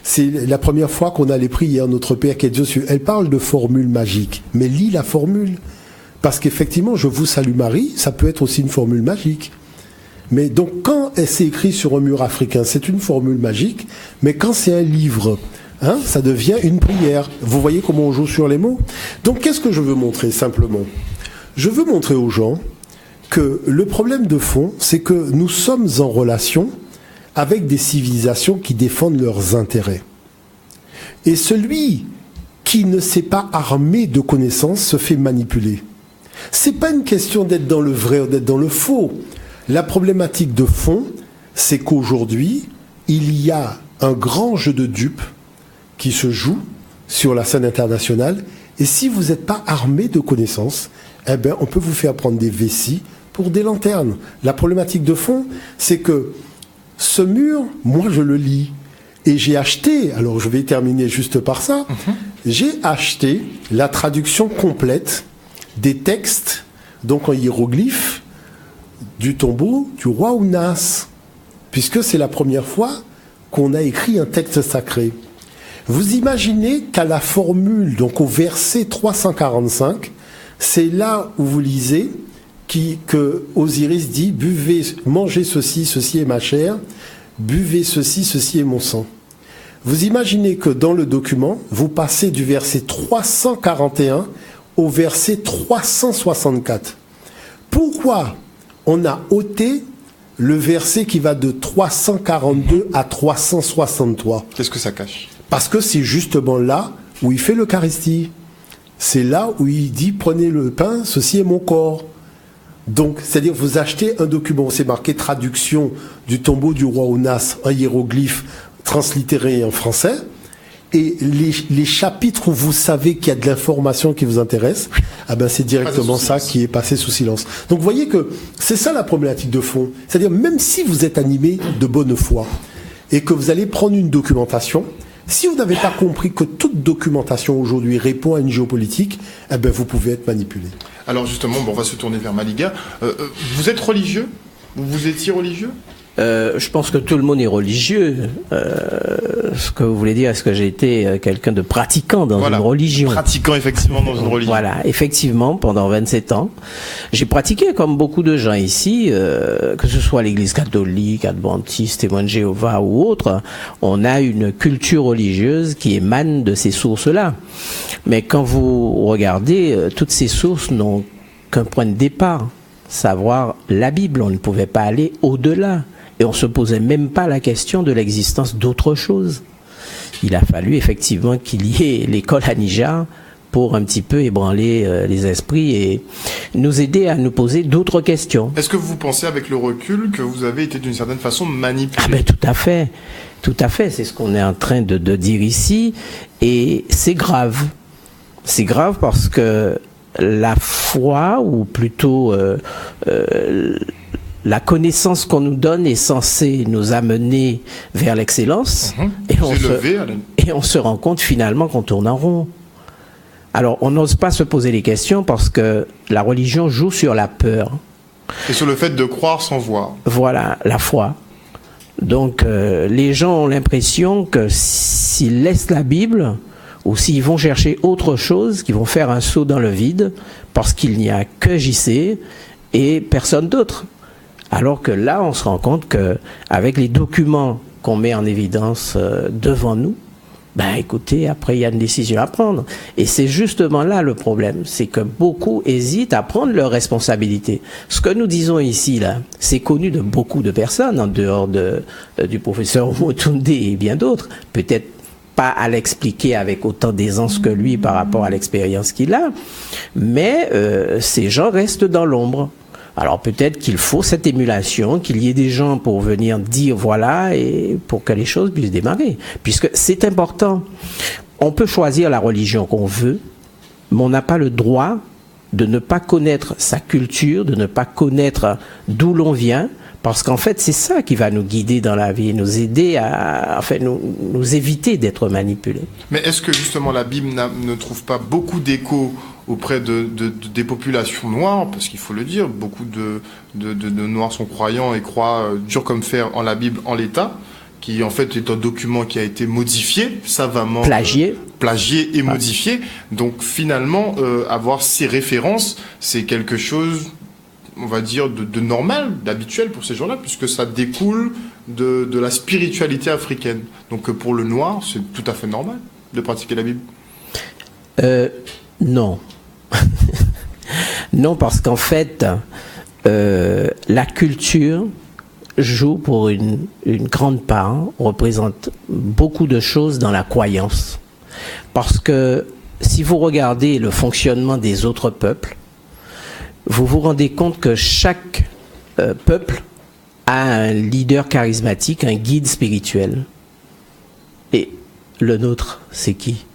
C'est la première fois qu'on a les prières, notre Père qui est Dieu. Elle parle de formule magique, mais lis la formule. Parce qu'effectivement, je vous salue Marie, ça peut être aussi une formule magique. Mais donc, quand elle s'est écrite sur un mur africain, c'est une formule magique, mais quand c'est un livre, ça devient une prière. Vous voyez comment on joue sur les mots? Donc, qu'est-ce que je veux montrer simplement? Je veux montrer aux gens que le problème de fond, c'est que nous sommes en relation avec des civilisations qui défendent leurs intérêts. Et celui qui ne s'est pas armé de connaissances se fait manipuler. C'est pas une question d'être dans le vrai ou d'être dans le faux. La problématique de fond, c'est qu'aujourd'hui, il y a un grand jeu de dupes qui se joue sur la scène internationale. Et si vous n'êtes pas armé de connaissances, on peut vous faire prendre des vessies pour des lanternes. La problématique de fond, c'est que ce mur, moi je le lis. Et j'ai acheté, alors je vais terminer juste par ça, j'ai acheté la traduction complète des textes, donc en hiéroglyphes, du tombeau du roi Ounas, puisque c'est la première fois qu'on a écrit un texte sacré. Vous imaginez qu'à la formule, donc au verset 345, c'est là où vous lisez que Osiris dit « Buvez, mangez ceci, ceci est ma chair, buvez ceci, ceci est mon sang ». Vous imaginez que dans le document, vous passez du verset 341 au verset 364. Pourquoi on a ôté le verset qui va de 342 à 363? Qu'est-ce que ça cache? Parce que c'est justement là où il fait l'Eucharistie. C'est là où il dit « Prenez le pain, ceci est mon corps ». Donc, c'est-à-dire vous achetez un document, c'est marqué traduction du tombeau du roi Ounas, un hiéroglyphe translittéré en français, et les chapitres où vous savez qu'il y a de l'information qui vous intéresse, c'est directement ça qui est passé sous silence. Donc, vous voyez que c'est ça la problématique de fond. C'est-à-dire, même si vous êtes animé de bonne foi et que vous allez prendre une documentation, si vous n'avez pas compris que toute documentation aujourd'hui répond à une géopolitique, vous pouvez être manipulé. Alors justement, on va se tourner vers Maliga. Vous êtes religieux? Vous étiez religieux? Je pense que tout le monde est religieux. Ce que vous voulez dire, est-ce que j'ai été quelqu'un de pratiquant dans une religion? Pratiquant effectivement dans une religion. Voilà, effectivement, pendant 27 ans. J'ai pratiqué comme beaucoup de gens ici, que ce soit l'Église catholique, adventiste, témoin de Jéhovah ou autre, on a une culture religieuse qui émane de ces sources-là. Mais quand vous regardez, toutes ces sources n'ont qu'un point de départ, savoir la Bible. On ne pouvait pas aller au-delà. Et on ne se posait même pas la question de l'existence d'autre chose. Il a fallu effectivement qu'il y ait l'école Anija pour un petit peu ébranler les esprits et nous aider à nous poser d'autres questions. Est-ce que vous pensez avec le recul que vous avez été d'une certaine façon manipulé? Tout à fait. Tout à fait. C'est ce qu'on est en train de dire ici. Et c'est grave. C'est grave parce que la foi, ou plutôt la connaissance qu'on nous donne est censée nous amener vers l'excellence. Et on se rend compte finalement qu'on tourne en rond. Alors on n'ose pas se poser les questions parce que la religion joue sur la peur. Et sur le fait de croire sans voir. Voilà, la foi. Donc les gens ont l'impression que s'ils laissent la Bible, ou s'ils vont chercher autre chose, qu'ils vont faire un saut dans le vide, parce qu'il n'y a que JC et personne d'autre. Alors que là, on se rend compte qu'avec les documents qu'on met en évidence devant nous, écoutez, après il y a une décision à prendre. Et c'est justement là le problème, c'est que beaucoup hésitent à prendre leurs responsabilités. Ce que nous disons ici, là, c'est connu de beaucoup de personnes, en dehors du professeur Motunde et bien d'autres, peut-être pas à l'expliquer avec autant d'aisance que lui par rapport à l'expérience qu'il a, mais ces gens restent dans l'ombre. Alors peut-être qu'il faut cette émulation, qu'il y ait des gens pour venir dire voilà, et pour que les choses puissent démarrer, puisque c'est important. On peut choisir la religion qu'on veut, mais on n'a pas le droit de ne pas connaître sa culture, de ne pas connaître d'où l'on vient, Parce qu'en fait, c'est ça qui va nous guider dans la vie, nous aider à, nous éviter d'être manipulés. Mais est-ce que justement la Bible ne trouve pas beaucoup d'écho auprès des populations noires, parce qu'il faut le dire, beaucoup de Noirs sont croyants et croient dur comme fer en la Bible, en l'état, qui en fait est un document qui a été modifié, savamment plagié et modifié. Donc finalement, avoir ces références, c'est quelque chose, on va dire, de normal, d'habituel pour ces gens-là, puisque ça découle de la spiritualité africaine. Donc pour le noir, c'est tout à fait normal de pratiquer la Bible. Non. Non, parce qu'en fait, la culture joue pour une grande part, représente beaucoup de choses dans la croyance. Parce que si vous regardez le fonctionnement des autres peuples, vous vous rendez compte que chaque peuple a un leader charismatique, un guide spirituel. Et le nôtre, c'est qui?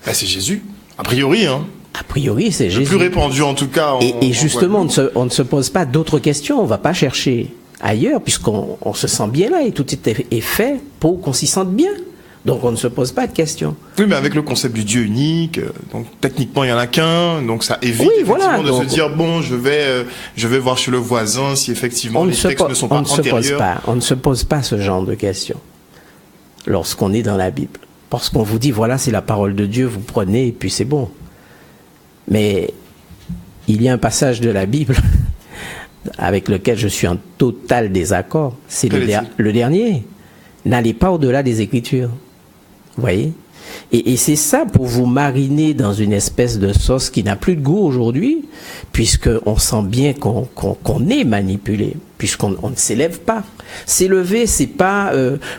C'est Jésus, a priori, hein. A priori, c'est Jésus. Le plus répandu, en tout cas. Et justement, on ne se pose pas d'autres questions. On ne va pas chercher ailleurs, puisqu'on se sent bien là et tout est fait pour qu'on s'y sente bien. Donc, on ne se pose pas de questions. Oui, mais avec le concept du Dieu unique, donc techniquement, il n'y en a qu'un. Donc, ça évite effectivement de se dire, bon, je vais voir chez le voisin si effectivement les textes ne sont pas antérieurs. On ne se pose pas ce genre de questions lorsqu'on est dans la Bible. Parce qu'on vous dit, voilà, c'est la parole de Dieu, vous prenez et puis c'est bon. Mais il y a un passage de la Bible avec lequel je suis en total désaccord. C'est le dernier. N'allez pas au-delà des Écritures. Vous voyez ? Et c'est ça pour vous mariner dans une espèce de sauce qui n'a plus de goût aujourd'hui, puisqu'on sent bien qu'on est manipulé, puisqu'on ne s'élève pas. S'élever, c'est pas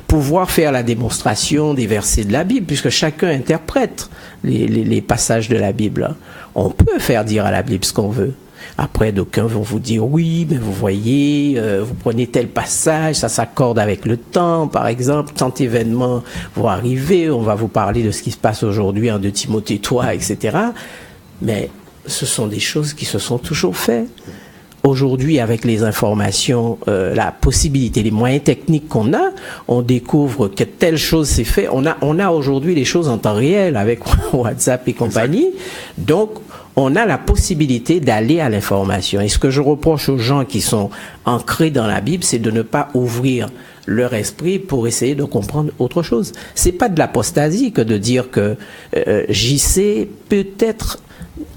pouvoir faire la démonstration des versets de la Bible, puisque chacun interprète les passages de la Bible. On peut faire dire à la Bible ce qu'on veut. Après, d'aucuns vont vous dire, oui, mais vous voyez, vous prenez tel passage, ça s'accorde avec le temps, par exemple, tant événements vont arriver, on va vous parler de ce qui se passe aujourd'hui en 2 Timothée 3, etc. Mais ce sont des choses qui se sont toujours faites. Aujourd'hui, avec les informations, la possibilité, les moyens techniques qu'on a, on découvre que telle chose s'est fait. On a aujourd'hui les choses en temps réel avec WhatsApp et compagnie. Donc, on a la possibilité d'aller à l'information. Et ce que je reproche aux gens qui sont ancrés dans la Bible, c'est de ne pas ouvrir leur esprit pour essayer de comprendre autre chose. C'est pas de l'apostasie que de dire que JC, peut-être,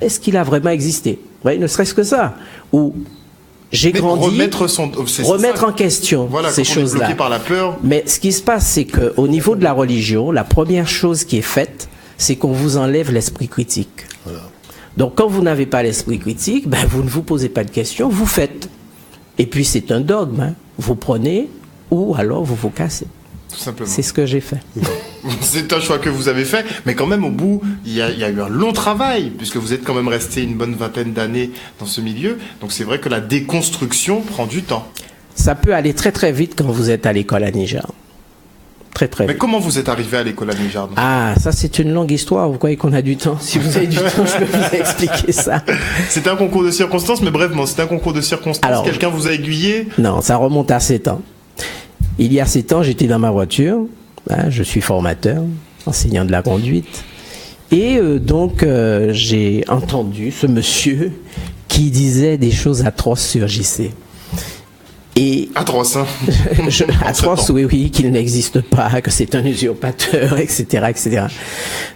est-ce qu'il a vraiment existé? Oui, ne serait-ce que ça. Ou j'ai grandi, remettre en question ces choses-là. Par la peur. Mais ce qui se passe, c'est qu'au niveau de la religion, la première chose qui est faite, c'est qu'on vous enlève l'esprit critique. Voilà. Donc, quand vous n'avez pas l'esprit critique, vous ne vous posez pas de questions, vous faites. Et puis, c'est un dogme. Hein. Vous prenez ou alors vous vous cassez. Tout simplement. C'est ce que j'ai fait. C'est un choix que vous avez fait, mais quand même, au bout, il y a eu un long travail, puisque vous êtes quand même resté une bonne vingtaine d'années dans ce milieu. Donc, c'est vrai que la déconstruction prend du temps. Ça peut aller très, très vite quand vous êtes à l'école à Niger. Très, très vite. Mais comment vous êtes arrivé à l'école à Niger? Ah, ça c'est une longue histoire. Vous croyez qu'on a du temps? Si vous avez du temps, je peux vous expliquer ça. C'était un concours de circonstances, mais brièvement, c'était un concours de circonstances. Alors, quelqu'un vous a aiguillé? Non, ça remonte à 7 ans. Il y a 7 ans, j'étais dans ma voiture. Hein, je suis formateur, enseignant de la conduite. Et donc, j'ai entendu ce monsieur qui disait des choses atroces sur JC. Et atroce, hein? Atroce, oui, qu'il n'existe pas, que c'est un usurpateur, etc., etc.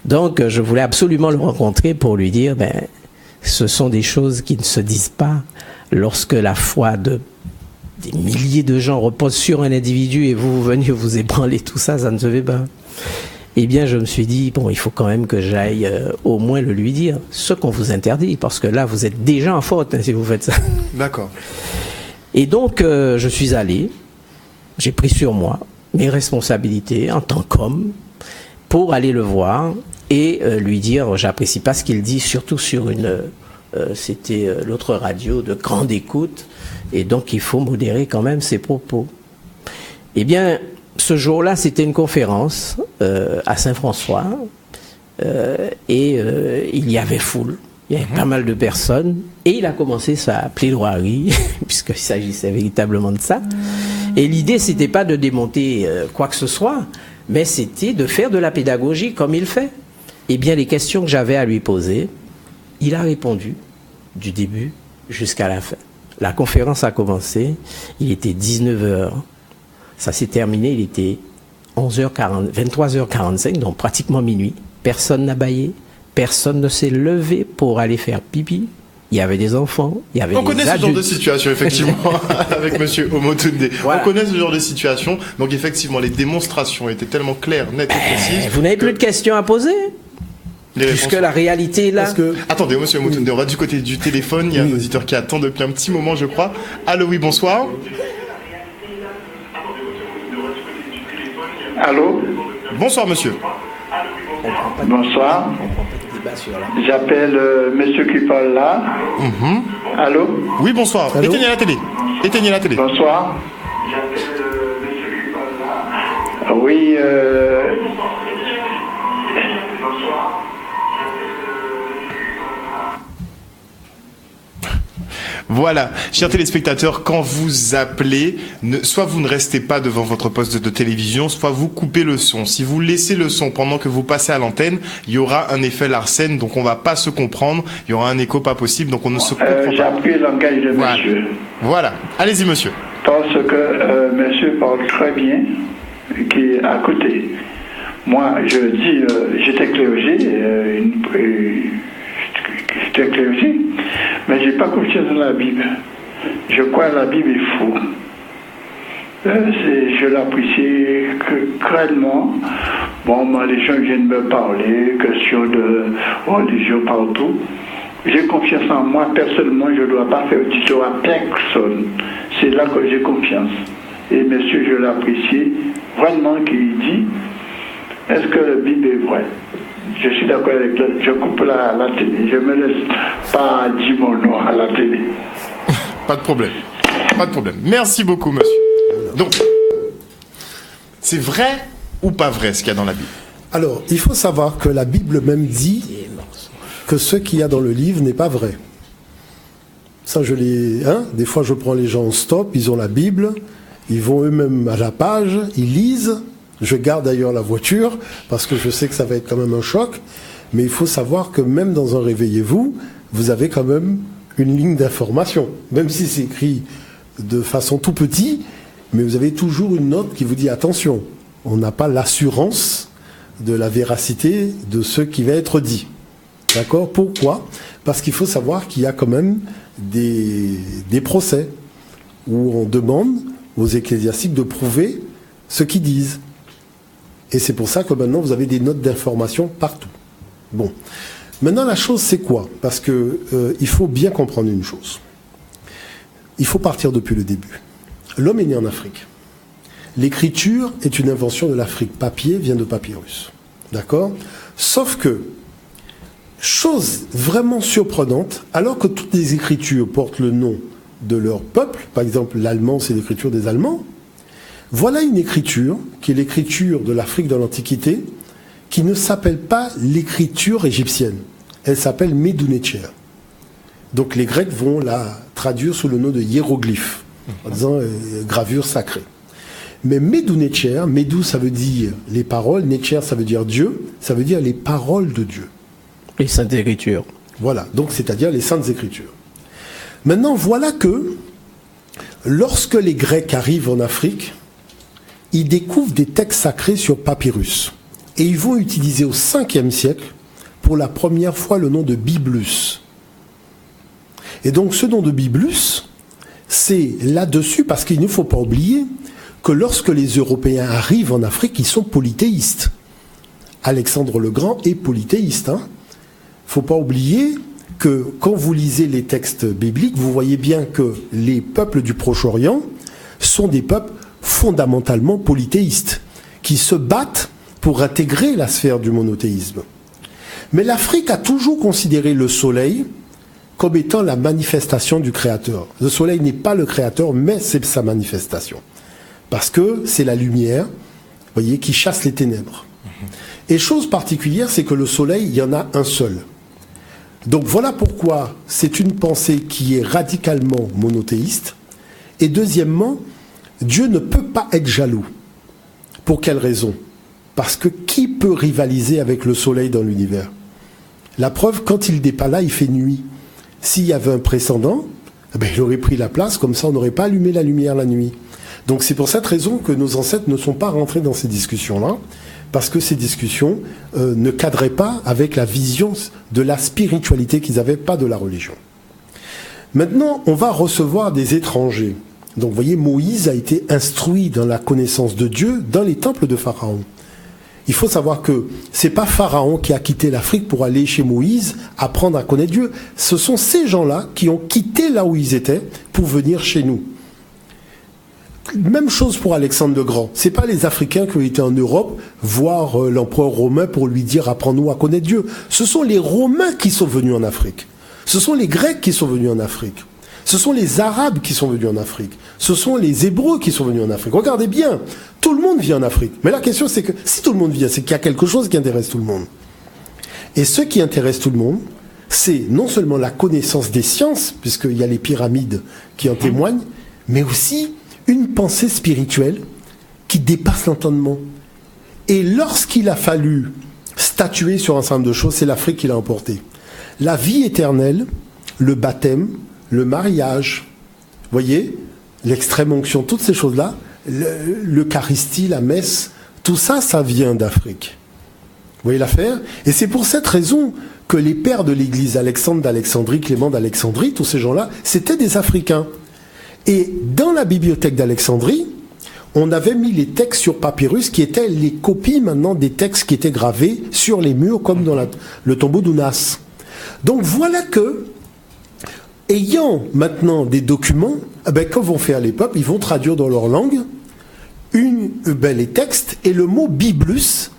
Donc, je voulais absolument le rencontrer pour lui dire, ce sont des choses qui ne se disent pas lorsque la foi des milliers de gens repose sur un individu et vous venez vous ébranler tout ça, ça ne se fait pas. Eh bien, je me suis dit, bon, il faut quand même que j'aille au moins le lui dire, ce qu'on vous interdit, parce que là, vous êtes déjà en faute si vous faites ça. D'accord. Et donc, je suis allé, j'ai pris sur moi mes responsabilités en tant qu'homme pour aller le voir et lui dire, j'apprécie pas ce qu'il dit, surtout sur c'était l'autre radio de grande écoute, et donc il faut modérer quand même ses propos. Eh bien, ce jour-là, c'était une conférence à Saint-François, et il y avait foule. Il y avait pas mal de personnes. Et il a commencé sa plaidoirie, puisqu'il s'agissait véritablement de ça. Et l'idée, c'était pas de démonter quoi que ce soit, mais c'était de faire de la pédagogie comme il fait. Eh bien, les questions que j'avais à lui poser, il a répondu du début jusqu'à la fin. La conférence a commencé, il était 19h. Ça s'est terminé, il était 23h45, donc pratiquement minuit. Personne n'a bâillé, personne ne s'est levé pour aller faire pipi. Il y avait des enfants, il y avait des adultes. On connaît ce genre de situation, effectivement, avec monsieur Omotunde. Voilà. On connaît ce genre de situation. Donc, effectivement, les démonstrations étaient tellement claires, nettes et précises. Vous n'avez plus de questions à poser? Puisque la réalité est là. Attendez, monsieur Omotunde, on va du côté du téléphone. Il y a un auditeur qui attend depuis un petit moment, je crois. Allô, oui, bonsoir. Allô? Bonsoir, monsieur. Bonsoir. J'appelle monsieur qui parle là. Allô? Oui, bonsoir. Allô? Éteignez la télé. Éteignez la télé. Bonsoir. J'appelle monsieur qui parle là. Oui, Voilà, chers téléspectateurs, quand vous appelez, soit vous ne restez pas devant votre poste de télévision, soit vous coupez le son. Si vous laissez le son pendant que vous passez à l'antenne, il y aura un effet Larsen, donc on va pas se comprendre, il y aura un écho pas possible, donc on ne se comprend pas. j'ai appris le langage de monsieur. Voilà, allez-y monsieur. Parce que monsieur parle très bien, qui est à côté. Moi, je dis, j'étais clergé, mais j'ai pas confiance dans la Bible. Je crois que la Bible est faux. Je l'apprécie crânement. Bon, les gens viennent me parler, question de religion partout. J'ai confiance en moi, personnellement, je ne dois pas faire tuto à personne. C'est là que j'ai confiance. Et monsieur, je l'apprécie vraiment qu'il dit, est-ce que la Bible est vraie? Je suis d'accord avec toi, je coupe la télé, je ne me laisse pas dire mon nom à la télé. Pas de problème, pas de problème. Merci beaucoup, monsieur. Donc, c'est vrai ou pas vrai ce qu'il y a dans la Bible? Alors, il faut savoir que la Bible même dit que ce qu'il y a dans le livre n'est pas vrai. Ça, des fois, je prends les gens en stop, ils ont la Bible, ils vont eux-mêmes à la page, ils lisent. Je garde d'ailleurs la voiture parce que je sais que ça va être quand même un choc. Mais il faut savoir que même dans un réveillez-vous, vous avez quand même une ligne d'information. Même si c'est écrit de façon tout petit, mais vous avez toujours une note qui vous dit attention, on n'a pas l'assurance de la véracité de ce qui va être dit. D'accord? Pourquoi? Parce qu'il faut savoir qu'il y a quand même des procès où on demande aux ecclésiastiques de prouver ce qu'ils disent. Et c'est pour ça que maintenant, vous avez des notes d'information partout. Bon. Maintenant, la chose, c'est quoi? Parce que il faut bien comprendre une chose. Il faut partir depuis le début. L'homme est né en Afrique. L'écriture est une invention de l'Afrique. Papier vient de papyrus. D'accord? Sauf que, chose vraiment surprenante, alors que toutes les écritures portent le nom de leur peuple, par exemple, l'allemand, c'est l'écriture des Allemands, voilà une écriture, qui est l'écriture de l'Afrique de l'Antiquité, qui ne s'appelle pas l'écriture égyptienne. Elle s'appelle Medunetcher. Donc les Grecs vont la traduire sous le nom de hiéroglyphe, en disant gravure sacrée. Mais Medunetcher, Medu ça veut dire les paroles, Netcher ça veut dire Dieu, ça veut dire les paroles de Dieu. Les Saintes Écritures. Voilà, donc c'est-à-dire les Saintes Écritures. Maintenant, voilà que lorsque les Grecs arrivent en Afrique, ils découvrent des textes sacrés sur papyrus. Et ils vont utiliser au 5e siècle, pour la première fois, le nom de Biblus. Et donc ce nom de Biblus, c'est là-dessus, parce qu'il ne faut pas oublier que lorsque les Européens arrivent en Afrique, ils sont polythéistes. Alexandre le Grand est polythéiste. Il ne faut pas oublier que quand vous lisez les textes bibliques, vous voyez bien que les peuples du Proche-Orient sont des peuples fondamentalement polythéistes, qui se battent pour intégrer la sphère du monothéisme. Mais l'Afrique a toujours considéré le soleil comme étant la manifestation du Créateur. Le soleil n'est pas le Créateur, mais c'est sa manifestation. Parce que c'est la lumière, vous voyez, qui chasse les ténèbres. Et chose particulière, c'est que le soleil, il y en a un seul. Donc voilà pourquoi c'est une pensée qui est radicalement monothéiste. Et deuxièmement, Dieu ne peut pas être jaloux. Pour quelle raison? Parce que qui peut rivaliser avec le soleil dans l'univers? La preuve, quand il n'est pas là, il fait nuit. S'il y avait un précédent, il aurait pris la place, comme ça on n'aurait pas allumé la lumière la nuit. Donc c'est pour cette raison que nos ancêtres ne sont pas rentrés dans ces discussions-là, parce que ces discussions ne cadraient pas avec la vision de la spiritualité qu'ils avaient, pas de la religion. Maintenant, on va recevoir des étrangers. Donc vous voyez, Moïse a été instruit dans la connaissance de Dieu dans les temples de Pharaon. Il faut savoir que c'est pas Pharaon qui a quitté l'Afrique pour aller chez Moïse apprendre à connaître Dieu. Ce sont ces gens-là qui ont quitté là où ils étaient pour venir chez nous. Même chose pour Alexandre le Grand. C'est pas les Africains qui ont été en Europe voir l'empereur romain pour lui dire apprends-nous à connaître Dieu. Ce sont les Romains qui sont venus en Afrique. Ce sont les Grecs qui sont venus en Afrique. Ce sont les Arabes qui sont venus en Afrique. Ce sont les Hébreux qui sont venus en Afrique. Regardez bien, tout le monde vit en Afrique. Mais la question, c'est que si tout le monde vient, c'est qu'il y a quelque chose qui intéresse tout le monde. Et ce qui intéresse tout le monde, c'est non seulement la connaissance des sciences, puisqu'il y a les pyramides qui en témoignent, mais aussi une pensée spirituelle qui dépasse l'entendement. Et lorsqu'il a fallu statuer sur un certain nombre de choses, c'est l'Afrique qui l'a emporté. La vie éternelle, le baptême, le mariage, vous voyez, l'extrême onction, toutes ces choses-là, l'Eucharistie, la messe, tout ça, ça vient d'Afrique. Vous voyez l'affaire? Et c'est pour cette raison que les pères de l'Église, Alexandre d'Alexandrie, Clément d'Alexandrie, tous ces gens-là, c'était des Africains. Et dans la bibliothèque d'Alexandrie, on avait mis les textes sur papyrus qui étaient les copies maintenant des textes qui étaient gravés sur les murs, comme dans le tombeau d'Ounas. Donc voilà que, ayant maintenant des documents, quand vont faire les peuples, ils vont traduire dans leur langue les textes, et le mot Biblus,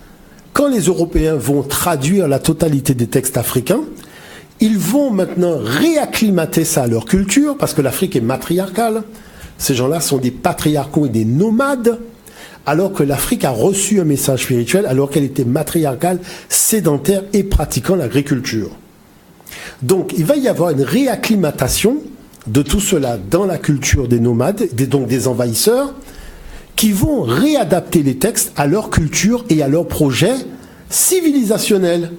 quand les Européens vont traduire la totalité des textes africains, ils vont maintenant réacclimater ça à leur culture, parce que l'Afrique est matriarcale. Ces gens-là sont des patriarcaux et des nomades, alors que l'Afrique a reçu un message spirituel, alors qu'elle était matriarcale, sédentaire et pratiquant l'agriculture. Donc il va y avoir une réacclimatation de tout cela dans la culture des nomades, donc des envahisseurs, qui vont réadapter les textes à leur culture et à leur projet civilisationnel.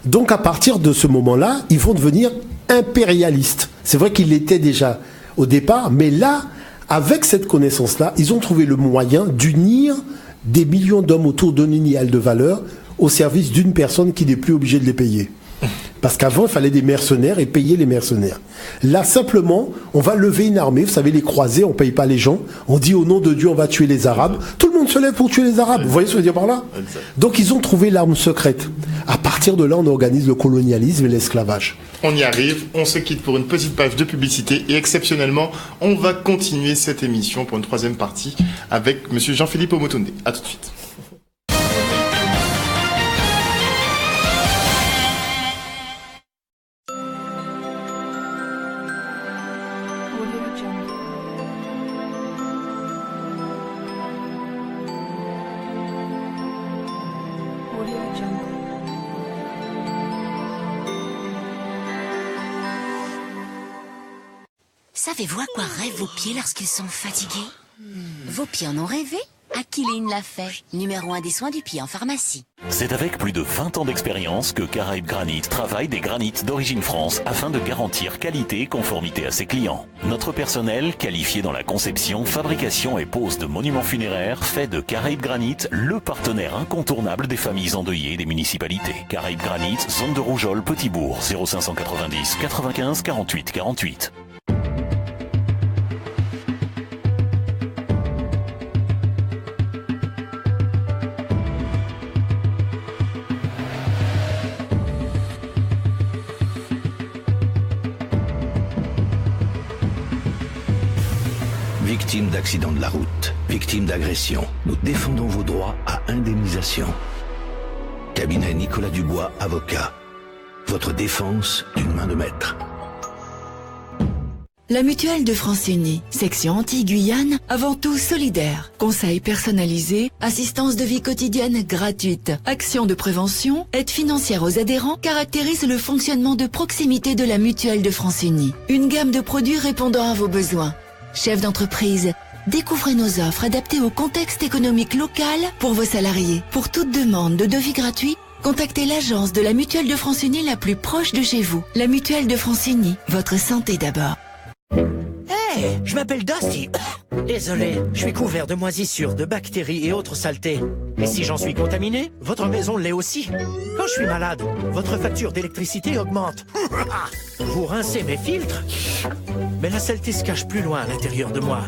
Donc à partir de ce moment-là, ils vont devenir impérialistes. C'est vrai qu'ils l'étaient déjà au départ, mais là, avec cette connaissance-là, ils ont trouvé le moyen d'unir des millions d'hommes autour d'un idéal de valeur au service d'une personne qui n'est plus obligée de les payer. Parce qu'avant, il fallait des mercenaires et payer les mercenaires. Là, simplement, on va lever une armée. Vous savez, les croisés, on ne paye pas les gens. On dit au nom de Dieu, on va tuer les Arabes. Tout le monde se lève pour tuer les Arabes. Vous voyez ce que je veux dire par là? Donc, ils ont trouvé l'arme secrète. À partir de là, on organise le colonialisme et l'esclavage. On y arrive. On se quitte pour une petite page de publicité. Et exceptionnellement, on va continuer cette émission pour une troisième partie avec M. Jean-Philippe Omotunde. À tout de suite. Savez-vous à quoi rêvent vos pieds lorsqu'ils sont fatigués? Vos pieds en ont rêvé? Aquiline l'a fait, numéro 1 des soins du pied en pharmacie. C'est avec plus de 20 ans d'expérience que Caraïbes Granit travaille des granites d'origine France afin de garantir qualité et conformité à ses clients. Notre personnel, qualifié dans la conception, fabrication et pose de monuments funéraires, fait de Caraïbes Granit le partenaire incontournable des familles endeuillées des municipalités. Caraïbes Granit, zone de Rougeole, Petit-Bourg, 0590 95 48 48. Victime d'accidents de la route, victime d'agression, nous défendons vos droits à indemnisation. Cabinet Nicolas Dubois, avocat. Votre défense d'une main de maître. La Mutuelle de France-Unie, section Antilles-Guyane, avant tout solidaire. Conseils personnalisés, assistance de vie quotidienne gratuite, actions de prévention, aide financière aux adhérents caractérisent le fonctionnement de proximité de la Mutuelle de France-Unie. Une gamme de produits répondant à vos besoins. Chef d'entreprise, découvrez nos offres adaptées au contexte économique local pour vos salariés. Pour toute demande de devis gratuit, contactez l'agence de la Mutuelle de France-Unie la plus proche de chez vous. La Mutuelle de France-Unie, votre santé d'abord. Hey, je m'appelle Dusty. Désolé, je suis couvert de moisissures, de bactéries et autres saletés. Et si j'en suis contaminé, votre maison l'est aussi. Quand je suis malade, votre facture d'électricité augmente. Vous rincez mes filtres, mais la saleté se cache plus loin à l'intérieur de moi.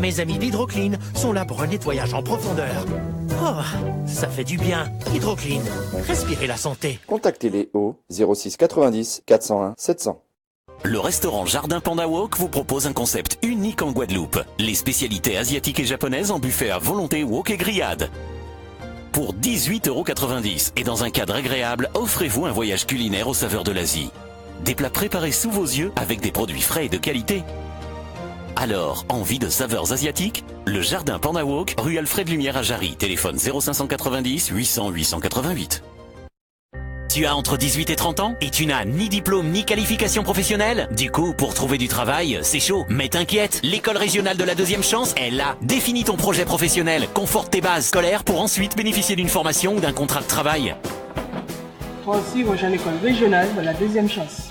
Mes amis d'Hydroclean sont là pour un nettoyage en profondeur. Oh, ça fait du bien. Hydroclean, respirez la santé. Contactez-les au 06 90 401 700. Le restaurant Jardin Panda Wok vous propose un concept unique en Guadeloupe. Les spécialités asiatiques et japonaises en buffet à volonté wok et grillade. Pour 18,90 € et dans un cadre agréable, offrez-vous un voyage culinaire aux saveurs de l'Asie. Des plats préparés sous vos yeux avec des produits frais et de qualité. Alors, envie de saveurs asiatiques? Le Jardin Panda Wok, rue Alfred Lumière à Jarry. Téléphone 0590 800 888. Tu as entre 18 et 30 ans et tu n'as ni diplôme ni qualification professionnelle? Du coup, pour trouver du travail, c'est chaud. Mais t'inquiète, l'école régionale de la deuxième chance est là. Définis ton projet professionnel, conforte tes bases scolaires pour ensuite bénéficier d'une formation ou d'un contrat de travail. Toi aussi, rejoins l'école régionale de la deuxième chance.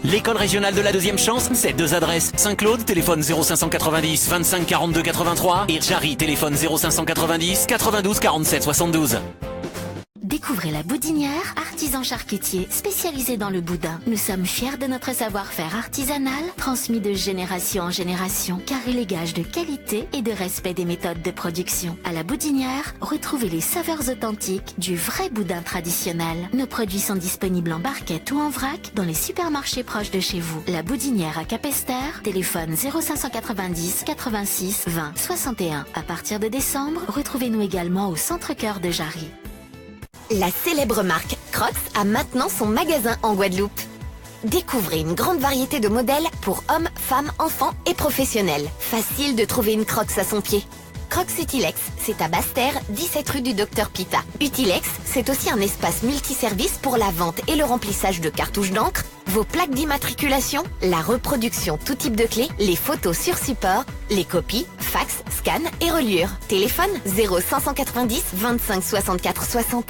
L'école régionale de la deuxième chance, c'est 2 adresses. Saint-Claude, téléphone 0590 25 42 83 et Jarry, téléphone 0590 92 47 72. Découvrez la Boudinière, artisan charcutier spécialisé dans le boudin. Nous sommes fiers de notre savoir-faire artisanal, transmis de génération en génération, car il est gage de qualité et de respect des méthodes de production. À la Boudinière, retrouvez les saveurs authentiques du vrai boudin traditionnel. Nos produits sont disponibles en barquette ou en vrac dans les supermarchés proches de chez vous. La Boudinière à Capesterre, téléphone 0590 86 20 61. À partir de décembre, retrouvez-nous également au centre-cœur de Jarry. La célèbre marque Crocs a maintenant son magasin en Guadeloupe. Découvrez une grande variété de modèles pour hommes, femmes, enfants et professionnels. Facile de trouver une Crocs à son pied. Crocs Utilex, c'est à Basse-Terre, 17 rue du Docteur Pita. Utilex, c'est aussi un espace multiservice pour la vente et le remplissage de cartouches d'encre, vos plaques d'immatriculation, la reproduction tout type de clés, les photos sur support, les copies, fax, scan et reliure. Téléphone 0590 25 64 60.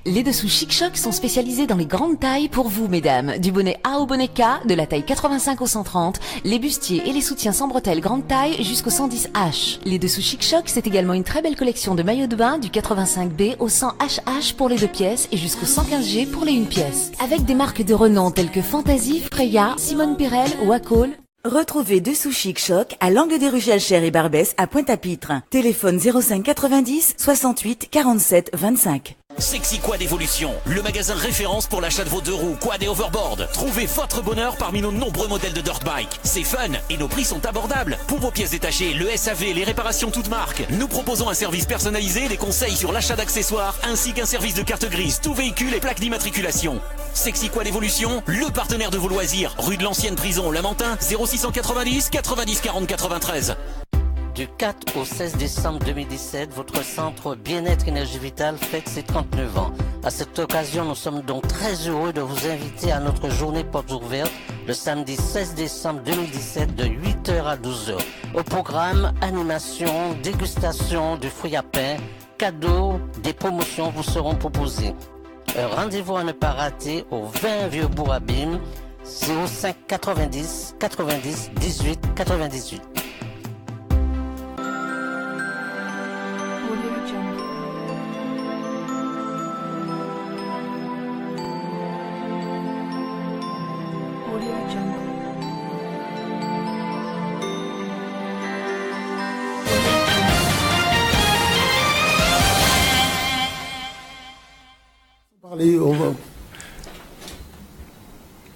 Les dessous Chic Choc sont spécialisés dans les grandes tailles pour vous, mesdames. Du bonnet A au bonnet K, de la taille 85 au 130, les bustiers et les soutiens sans bretelles grande taille jusqu'au 110H. Les dessous Chic Choc, c'est également une très belle collection de maillots de bain du 85B au 100HH pour les 2 pièces et jusqu'au 115G pour les 1 pièce. Avec des marques de renom telles que Fantasy, Freya, Simone Pirel ou Acol. Retrouvez Dessous Chic Choc à l'angle des rues Gelcher et Barbès à Pointe-à-Pitre. Téléphone 05 90 68 47 25. Sexy Quad Evolution, le magasin référence pour l'achat de vos 2 roues, quad et overboard. Trouvez votre bonheur parmi nos nombreux modèles de dirt bike. C'est fun et nos prix sont abordables. Pour vos pièces détachées, le SAV, les réparations toutes marques, nous proposons un service personnalisé, des conseils sur l'achat d'accessoires, ainsi qu'un service de carte grise, tout véhicule et plaque d'immatriculation. Sexy Quad Evolution, le partenaire de vos loisirs, rue de l'ancienne prison, Lamentin, 0690 90 40 93. Du 4 au 16 décembre 2017, votre centre Bien-être Énergie Vitale fête ses 39 ans. À cette occasion, nous sommes donc très heureux de vous inviter à notre journée portes ouvertes le samedi 16 décembre 2017 de 8h à 12h. Au programme, animation, dégustation de fruits à pain, cadeaux, des promotions vous seront proposées. Un rendez-vous à ne pas rater au 20 Vieux-Bourg Abîme, 05 90 90 18 98.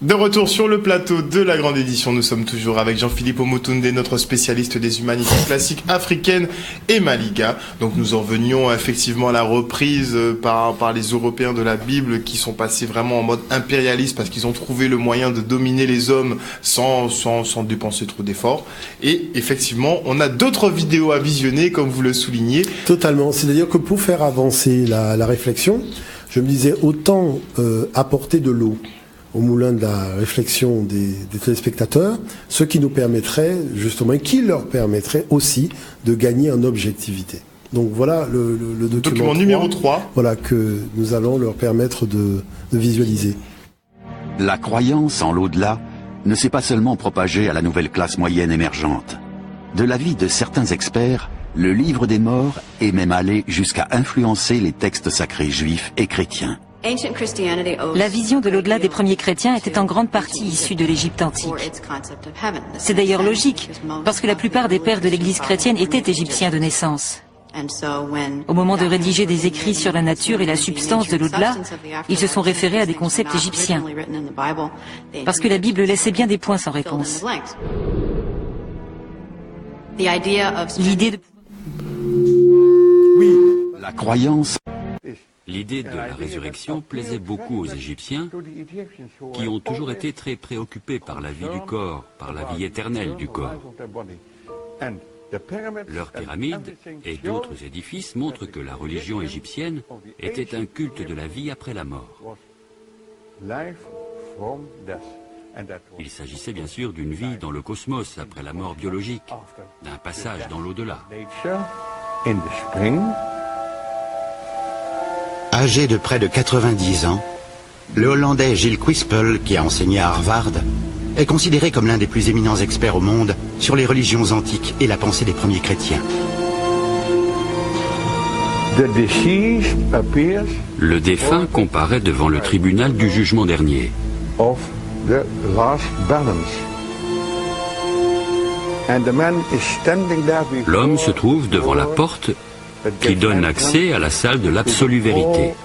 De retour sur le plateau de la grande édition, nous sommes toujours avec Jean-Philippe Omotunde, notre spécialiste des humanités classiques africaines et Maliga. Donc nous en venions effectivement à la reprise par les Européens de la Bible qui sont passés vraiment en mode impérialiste parce qu'ils ont trouvé le moyen de dominer les hommes sans dépenser trop d'efforts. Et effectivement, on a d'autres vidéos à visionner, comme vous le soulignez. Totalement. C'est-à-dire que pour faire avancer la réflexion, je me disais autant apporter de l'eau au moulin de la réflexion des téléspectateurs, ce qui nous permettrait justement, et qui leur permettrait aussi de gagner en objectivité. Donc voilà le document numéro 3. Voilà, que nous allons leur permettre de visualiser. La croyance en l'au-delà ne s'est pas seulement propagée à la nouvelle classe moyenne émergente. De l'avis de certains experts, le livre des morts est même allé jusqu'à influencer les textes sacrés juifs et chrétiens. La vision de l'au-delà des premiers chrétiens était en grande partie issue de l'Égypte antique. C'est d'ailleurs logique, parce que la plupart des pères de l'Église chrétienne étaient égyptiens de naissance. Au moment de rédiger des écrits sur la nature et la substance de l'au-delà, ils se sont référés à des concepts égyptiens, parce que la Bible laissait bien des points sans réponse. L'idée de... Oui. La croyance... L'idée de la résurrection plaisait beaucoup aux Égyptiens, qui ont toujours été très préoccupés par la vie du corps, par la vie éternelle du corps. Leurs pyramides et d'autres édifices montrent que la religion égyptienne était un culte de la vie après la mort. Il s'agissait bien sûr d'une vie dans le cosmos après la mort biologique, d'un passage dans l'au-delà. Âgé de près de 90 ans, le Hollandais Gilles Quispel, qui a enseigné à Harvard, est considéré comme l'un des plus éminents experts au monde sur les religions antiques et la pensée des premiers chrétiens. Le défunt comparaît devant le tribunal du jugement dernier. L'homme se trouve devant la porte qui donne accès à la salle de l'absolue vérité.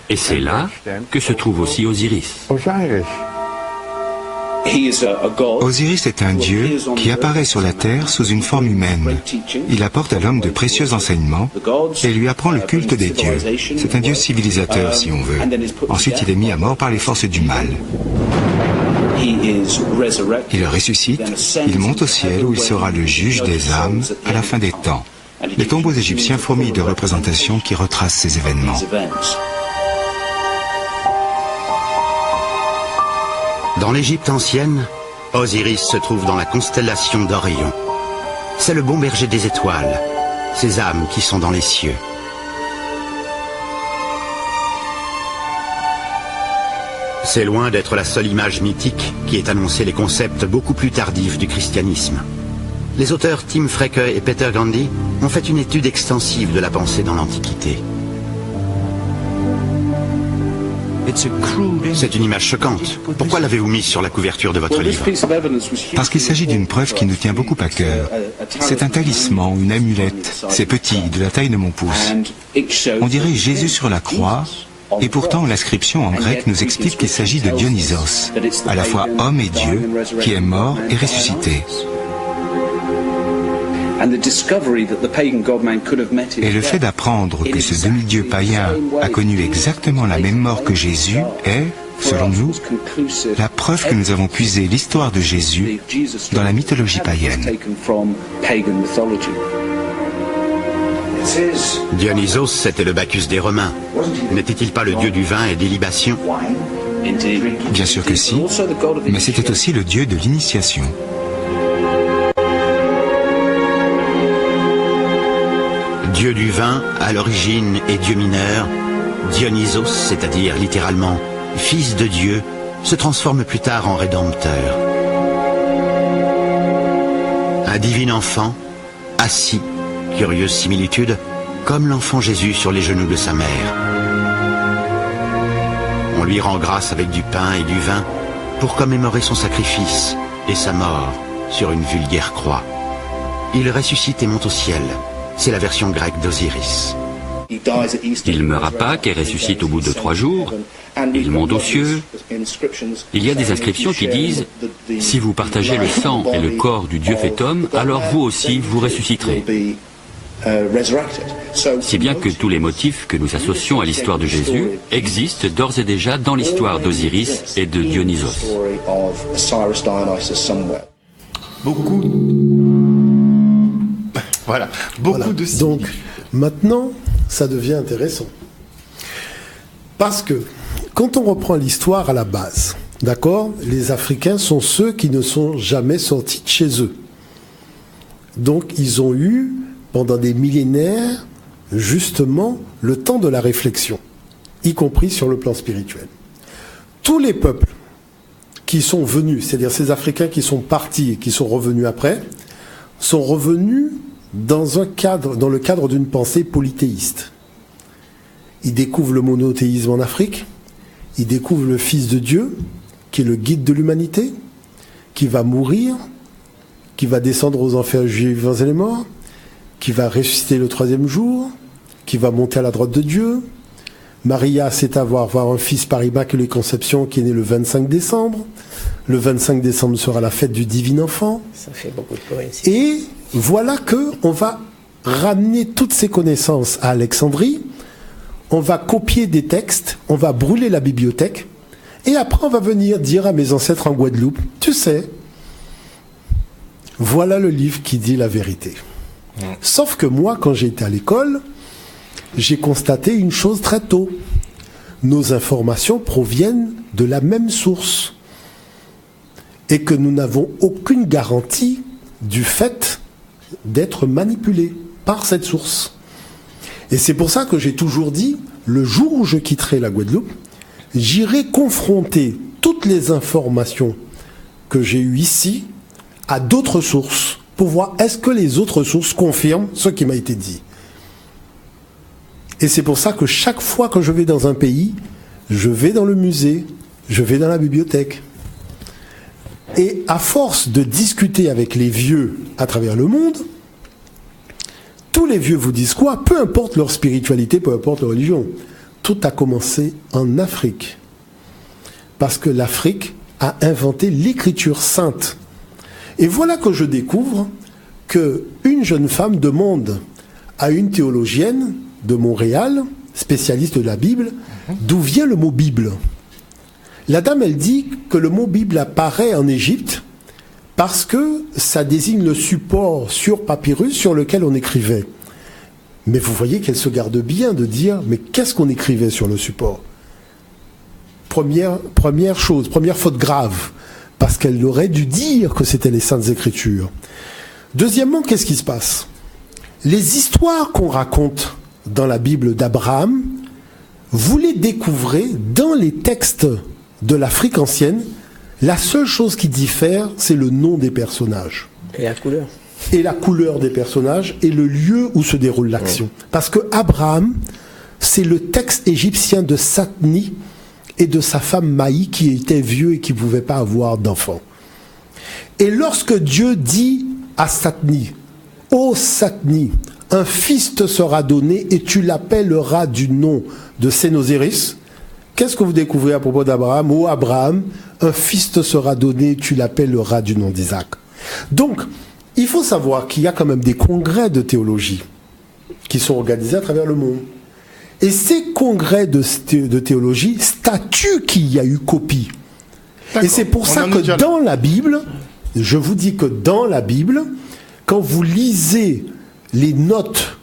Et c'est là que se trouve aussi Osiris. Osiris est un dieu qui apparaît sur la terre sous une forme humaine. Il apporte à l'homme de précieux enseignements et lui apprend le culte des dieux. C'est un dieu civilisateur, si on veut. Ensuite, il est mis à mort par les forces du mal. Il ressuscite, il monte au ciel où il sera le juge des âmes à la fin des temps. Les tombeaux égyptiens fourmillent de représentations qui retracent ces événements. Dans l'Égypte ancienne, Osiris se trouve dans la constellation d'Orion. C'est le bon berger des étoiles, ces âmes qui sont dans les cieux. C'est loin d'être la seule image mythique qui ait annoncé les concepts beaucoup plus tardifs du christianisme. Les auteurs Tim Freke et Peter Gandhi ont fait une étude extensive de la pensée dans l'Antiquité. C'est une image choquante. Pourquoi l'avez-vous mise sur la couverture de votre livre? Parce qu'il s'agit d'une preuve qui nous tient beaucoup à cœur. C'est un talisman, une amulette. C'est petit, de la taille de mon pouce. On dirait Jésus sur la croix, et pourtant l'inscription en grec nous explique qu'il s'agit de Dionysos, à la fois homme et Dieu, qui est mort et ressuscité. Et le fait d'apprendre que ce demi-dieu païen a connu exactement la même mort que Jésus est, selon nous, la preuve que nous avons puisé l'histoire de Jésus dans la mythologie païenne. Dionysos, c'était le Bacchus des Romains. N'était-il pas le dieu du vin et des libations? Bien sûr que si, mais c'était aussi le dieu de l'initiation. Dieu du vin, à l'origine, et dieu mineur, Dionysos, c'est-à-dire littéralement fils de Dieu, se transforme plus tard en rédempteur. Un divin enfant, assis, curieuse similitude, comme l'enfant Jésus sur les genoux de sa mère. On lui rend grâce avec du pain et du vin pour commémorer son sacrifice et sa mort sur une vulgaire croix. Il ressuscite et monte au ciel. C'est la version grecque d'Osiris. Il meurt à Pâques et ressuscite au bout de 3 jours. Il monte aux cieux. Il y a des inscriptions qui disent « Si vous partagez le sang et le corps du Dieu fait homme, alors vous aussi vous ressusciterez ». Si bien que tous les motifs que nous associons à l'histoire de Jésus existent d'ores et déjà dans l'histoire d'Osiris et de Dionysos. Beaucoup de signes. Donc, maintenant, ça devient intéressant. Parce que, quand on reprend l'histoire à la base, d'accord, les Africains sont ceux qui ne sont jamais sortis de chez eux. Donc, ils ont eu, pendant des millénaires, justement, le temps de la réflexion, y compris sur le plan spirituel. Tous les peuples qui sont venus, c'est-à-dire ces Africains qui sont partis et qui sont revenus après, sont revenus dans le cadre d'une pensée polythéiste. Ils découvrent le monothéisme en Afrique, ils découvrent le Fils de Dieu, qui est le guide de l'humanité, qui va mourir, qui va descendre aux enfers vivants et les morts, qui va ressusciter le 3e jour, qui va monter à la droite de Dieu. Maria sait avoir un fils par Immaculée Conception qui est né le 25 décembre. Le 25 décembre sera la fête du divin enfant. Ça fait beaucoup de coïncidences. Et voilà qu'on va ramener toutes ces connaissances à Alexandrie, on va copier des textes, on va brûler la bibliothèque, et après on va venir dire à mes ancêtres en Guadeloupe, tu sais, voilà le livre qui dit la vérité. Sauf que moi, quand j'étais à l'école, j'ai constaté une chose très tôt. Nos informations proviennent de la même source. Et que nous n'avons aucune garantie du fait d'être manipulés par cette source. Et c'est pour ça que j'ai toujours dit, le jour où je quitterai la Guadeloupe, j'irai confronter toutes les informations que j'ai eues ici à d'autres sources, pour voir est-ce que les autres sources confirment ce qui m'a été dit. Et c'est pour ça que chaque fois que je vais dans un pays, je vais dans le musée, je vais dans la bibliothèque. Et à force de discuter avec les vieux à travers le monde, tous les vieux vous disent quoi? Peu importe leur spiritualité, peu importe leur religion. Tout a commencé en Afrique. Parce que l'Afrique a inventé l'écriture sainte. Et voilà que je découvre qu'une jeune femme demande à une théologienne de Montréal, spécialiste de la Bible, d'où vient le mot Bible. La dame, elle dit que le mot Bible apparaît en Égypte parce que ça désigne le support sur papyrus sur lequel on écrivait. Mais vous voyez qu'elle se garde bien de dire, mais qu'est-ce qu'on écrivait sur le support? Première chose, première faute grave, parce qu'elle aurait dû dire que c'était les Saintes Écritures. Deuxièmement, qu'est-ce qui se passe? Les histoires qu'on raconte dans la Bible d'Abraham, vous les découvrez dans les textes de l'Afrique ancienne. La seule chose qui diffère, c'est le nom des personnages. Et la couleur. Et la couleur des personnages et le lieu où se déroule l'action. Parce que Abraham, c'est le texte égyptien de Satni et de sa femme Maï qui était vieux et qui ne pouvait pas avoir d'enfant. Et lorsque Dieu dit à Satni, « Ô Satni, un fils te sera donné et tu l'appelleras du nom de Sénosiris », qu'est-ce que vous découvrez à propos d'Abraham? « Ô Abraham, un fils te sera donné et tu l'appelleras du nom d'Isaac ». Donc, il faut savoir qu'il y a quand même des congrès de théologie qui sont organisés à travers le monde. Et ces congrès de théologie statuent qu'il y a eu copie. Et c'est pour ça que dans la Bible, je vous dis que dans la Bible, quand vous lisez les notes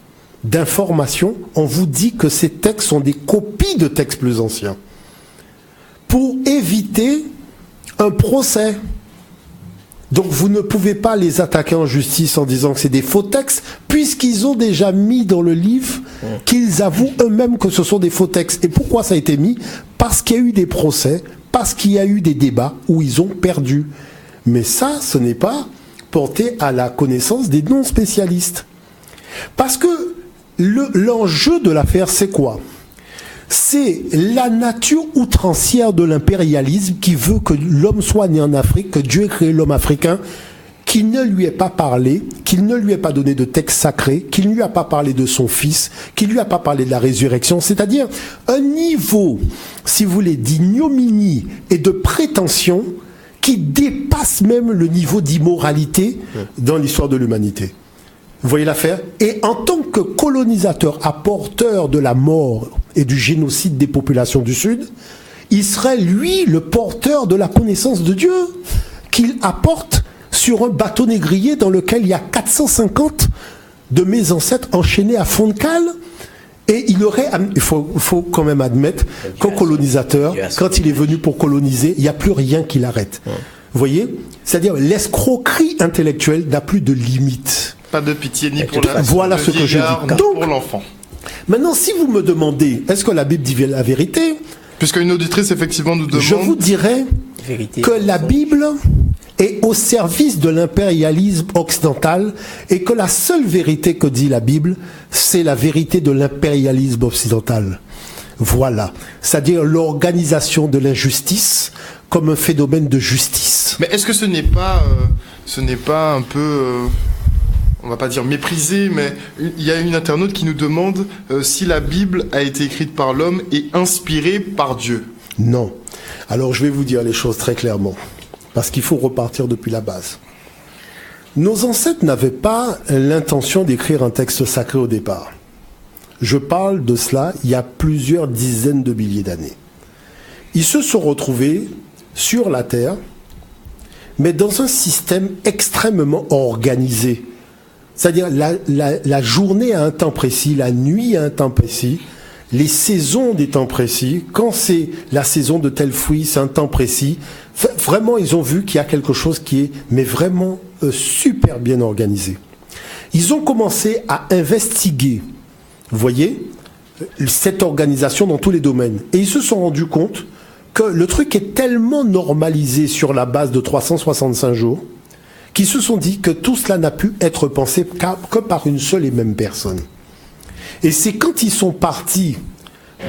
d'information, on vous dit que ces textes sont des copies de textes plus anciens. Pour éviter un procès. Donc vous ne pouvez pas les attaquer en justice en disant que c'est des faux textes, puisqu'ils ont déjà mis dans le livre qu'ils avouent eux-mêmes que ce sont des faux textes. Et pourquoi ça a été mis? Parce qu'il y a eu des procès, parce qu'il y a eu des débats où ils ont perdu. Mais ça, ce n'est pas porté à la connaissance des non-spécialistes. Parce que l'enjeu de l'affaire, c'est quoi? C'est la nature outrancière de l'impérialisme qui veut que l'homme soit né en Afrique, que Dieu ait créé l'homme africain, qu'il ne lui ait pas parlé, qu'il ne lui ait pas donné de texte sacré, qu'il ne lui a pas parlé de son fils, qu'il ne lui a pas parlé de la résurrection, c'est-à-dire un niveau, si vous voulez, d'ignominie et de prétention qui dépasse même le niveau d'immoralité dans l'histoire de l'humanité. Vous voyez l'affaire? Et en tant que colonisateur, apporteur de la mort et du génocide des populations du Sud, il serait, lui, le porteur de la connaissance de Dieu qu'il apporte sur un bateau négrier dans lequel il y a 450 de mes ancêtres enchaînés à fond de cale. Et il aurait, il faut quand même admettre qu'un colonisateur, quand il est venu pour coloniser, il n'y a plus rien qui l'arrête. Vous voyez? C'est-à-dire l'escroquerie intellectuelle n'a plus de limite. Pas de pitié ni pour la voilà ce que je dis. Donc, pour l'enfant. Maintenant, si vous me demandez, est-ce que la Bible dit la vérité? Puisqu'une auditrice, effectivement, nous demande... Je vous dirais que la Bible est au service de l'impérialisme occidental et que la seule vérité que dit la Bible, c'est la vérité de l'impérialisme occidental. Voilà. C'est-à-dire l'organisation de l'injustice comme un phénomène de justice. Mais est-ce que ce n'est pas un peu... on va pas dire méprisé, mais il y a une internaute qui nous demande si la Bible a été écrite par l'homme et inspirée par Dieu. Non. Alors je vais vous dire les choses très clairement, parce qu'il faut repartir depuis la base. Nos ancêtres n'avaient pas l'intention d'écrire un texte sacré au départ. Je parle de cela il y a plusieurs dizaines de milliers d'années. Ils se sont retrouvés sur la terre, mais dans un système extrêmement organisé. C'est-à-dire la journée à un temps précis, la nuit à un temps précis, les saisons des temps précis. Quand c'est la saison de tel fruit, c'est un temps précis. Vraiment, ils ont vu qu'il y a quelque chose qui est, mais vraiment super bien organisé. Ils ont commencé à investiguer, vous voyez, cette organisation dans tous les domaines. Et ils se sont rendus compte que le truc est tellement normalisé sur la base de 365 jours, qui se sont dit que tout cela n'a pu être pensé que par une seule et même personne. Et c'est quand ils sont partis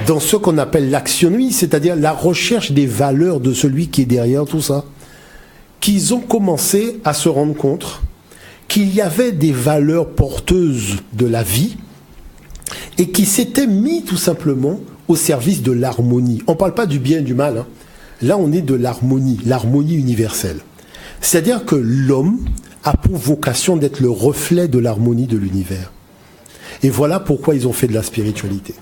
dans ce qu'on appelle l'actionnisme, c'est-à-dire la recherche des valeurs de celui qui est derrière tout ça, qu'ils ont commencé à se rendre compte qu'il y avait des valeurs porteuses de la vie et qui s'étaient mis tout simplement au service de l'harmonie. On ne parle pas du bien et du mal, hein. Là on est de l'harmonie universelle. C'est-à-dire que l'homme a pour vocation d'être le reflet de l'harmonie de l'univers. Et voilà pourquoi ils ont fait de la spiritualité.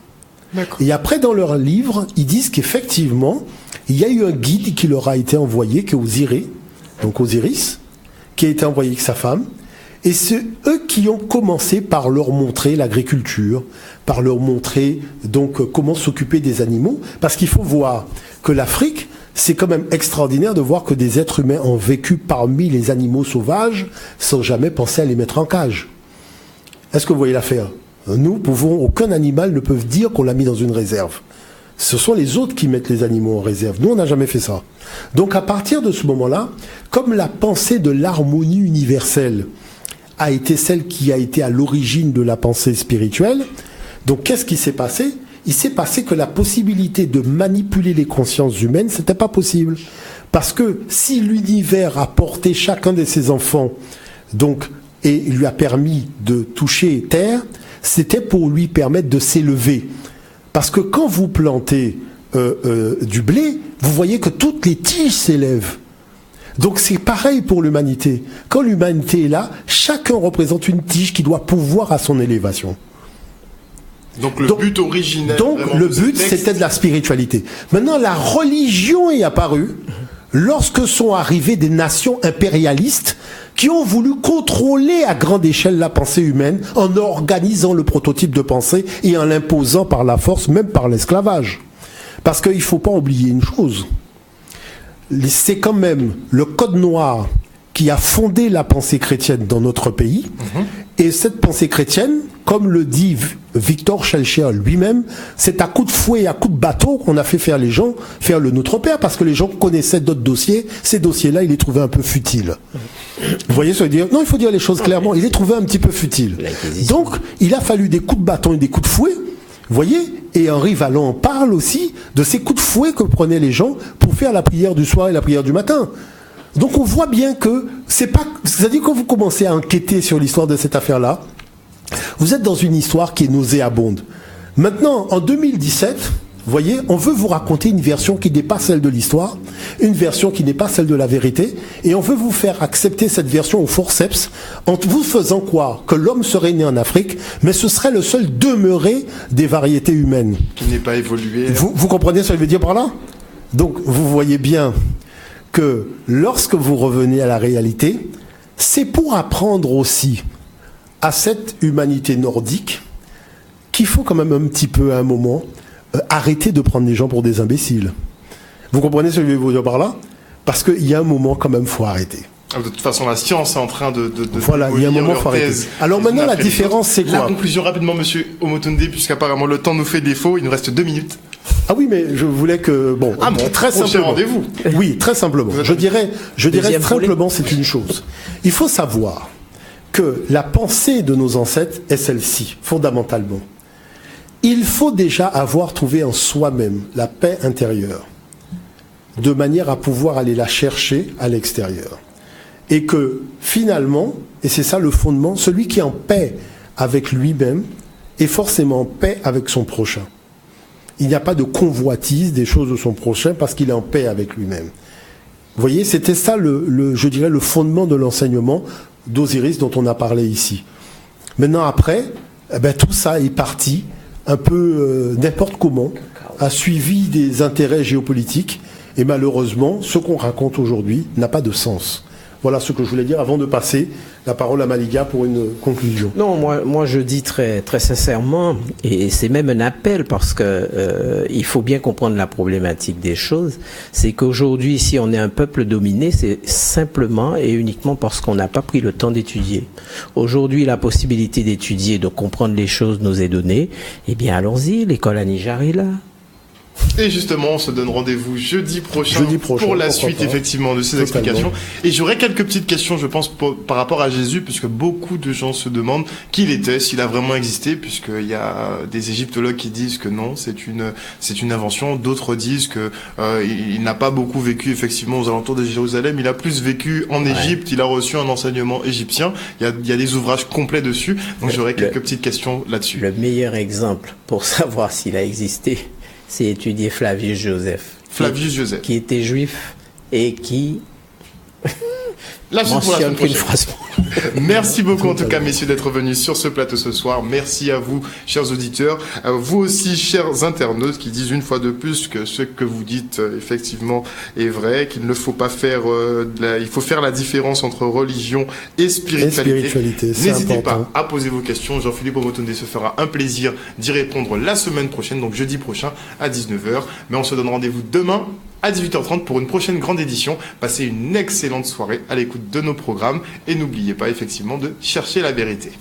Et après, dans leur livre, ils disent qu'effectivement, il y a eu un guide qui leur a été envoyé, qui est Osiris, qui a été envoyé avec sa femme. Et c'est eux qui ont commencé par leur montrer l'agriculture, par leur montrer donc comment s'occuper des animaux. Parce qu'il faut voir que l'Afrique, c'est quand même extraordinaire de voir que des êtres humains ont vécu parmi les animaux sauvages sans jamais penser à les mettre en cage. Est-ce que vous voyez l'affaire? Nous aucun animal ne peut dire qu'on l'a mis dans une réserve. Ce sont les autres qui mettent les animaux en réserve. Nous, on n'a jamais fait ça. Donc à partir de ce moment-là, comme la pensée de l'harmonie universelle a été celle qui a été à l'origine de la pensée spirituelle, donc qu'est-ce qui s'est passé? Il s'est passé que la possibilité de manipuler les consciences humaines, c'était pas possible. Parce que si l'univers a porté chacun de ses enfants, donc, et lui a permis de toucher terre, c'était pour lui permettre de s'élever. Parce que quand vous plantez du blé, vous voyez que toutes les tiges s'élèvent. Donc c'est pareil pour l'humanité. Quand l'humanité est là, chacun représente une tige qui doit pouvoir à son élévation. Donc le but originel. Donc le but, c'était de la spiritualité. Maintenant, la religion est apparue lorsque sont arrivées des nations impérialistes qui ont voulu contrôler à grande échelle la pensée humaine en organisant le prototype de pensée et en l'imposant par la force, même par l'esclavage. Parce qu'il ne faut pas oublier une chose. C'est quand même le Code noir qui a fondé la pensée chrétienne dans notre pays. Et cette pensée chrétienne, comme le dit Victor Schellcher lui-même, c'est à coups de fouet et à coups de bateau qu'on a fait faire les gens faire le Notre Père, parce que les gens connaissaient d'autres dossiers. Ces dossiers-là, ils les trouvaient un peu futiles. Vous voyez ce que je veux dire? Non, il faut dire les choses clairement. Il les trouvait un petit peu futiles. Donc, il a fallu des coups de bâton et des coups de fouet. Vous voyez? Et Henri Vallon parle aussi de ces coups de fouet que prenaient les gens pour faire la prière du soir et la prière du matin. Donc on voit bien que c'est-à-dire quand vous commencez à enquêter sur l'histoire de cette affaire-là, vous êtes dans une histoire qui est nauséabonde. Maintenant, en 2017, vous voyez, on veut vous raconter une version qui n'est pas celle de l'histoire, une version qui n'est pas celle de la vérité, et on veut vous faire accepter cette version au forceps en vous faisant croire que l'homme serait né en Afrique, mais ce serait le seul demeuré des variétés humaines. Qui n'est pas évolué. Vous comprenez ce que je veux dire par là? Donc, vous voyez bien que lorsque vous revenez à la réalité, c'est pour apprendre aussi à cette humanité nordique qu'il faut quand même un petit peu à un moment arrêter de prendre les gens pour des imbéciles. Vous comprenez ce que je veux vous dire par là? Parce qu'il y a un moment quand même, il faut arrêter. De toute façon, la science est en train de voilà, il y a un moment, il faut arrêter. Alors maintenant, la différence, c'est quoi? La conclusion rapidement, monsieur Omotunde, puisqu'apparemment le temps nous fait défaut, il nous reste 2 minutes. Ah oui, mais je voulais que... Bon, très simplement. Rendez-vous. Oui, très simplement. Je dirais simplement, c'est une chose. Il faut savoir que la pensée de nos ancêtres est celle-ci, fondamentalement. Il faut déjà avoir trouvé en soi-même la paix intérieure, de manière à pouvoir aller la chercher à l'extérieur. Et que, finalement, et c'est ça le fondement, celui qui est en paix avec lui-même est forcément en paix avec son prochain. Il n'y a pas de convoitise des choses de son prochain parce qu'il est en paix avec lui-même. Vous voyez, c'était ça, je dirais, le fondement de l'enseignement d'Osiris dont on a parlé ici. Maintenant, après, tout ça est parti un peu n'importe comment, a suivi des intérêts géopolitiques, et malheureusement, ce qu'on raconte aujourd'hui n'a pas de sens. Voilà ce que je voulais dire avant de passer la parole à Maliga pour une conclusion. Non, moi je dis très, très sincèrement, et c'est même un appel parce que il faut bien comprendre la problématique des choses, c'est qu'aujourd'hui, si on est un peuple dominé, c'est simplement et uniquement parce qu'on n'a pas pris le temps d'étudier. Aujourd'hui, la possibilité d'étudier, de comprendre les choses nous est donnée, eh bien allons-y, l'école à Niger est là. Et justement, on se donne rendez-vous jeudi prochain pour la suite, effectivement, de ces explications. Et j'aurais quelques petites questions, je pense, par rapport à Jésus, puisque beaucoup de gens se demandent qui il était, s'il a vraiment existé, puisqu'il y a des égyptologues qui disent que non, c'est une invention. D'autres disent que il n'a pas beaucoup vécu, effectivement, aux alentours de Jérusalem. Il a plus vécu en Égypte. Il a reçu un enseignement égyptien. Il y a des ouvrages complets dessus. Donc j'aurais quelques petites questions là-dessus. Le meilleur exemple pour savoir s'il a existé, c'est étudier Flavius Joseph. Qui était juif et qui mentionne qu'une phrase. Merci beaucoup en tout cas, messieurs, d'être venus sur ce plateau ce soir. Merci à vous, chers auditeurs. Vous aussi, chers internautes, qui disent une fois de plus que ce que vous dites, effectivement, est vrai, qu'il ne faut pas faire... il faut faire la différence entre religion et spiritualité. N'hésitez pas à poser vos questions. Jean-Philippe Omotunde se fera un plaisir d'y répondre la semaine prochaine, donc jeudi prochain à 19h. Mais on se donne rendez-vous demain à 18h30 pour une prochaine grande édition. Passez une excellente soirée à l'écoute de nos programmes et n'oubliez pas effectivement de chercher la vérité.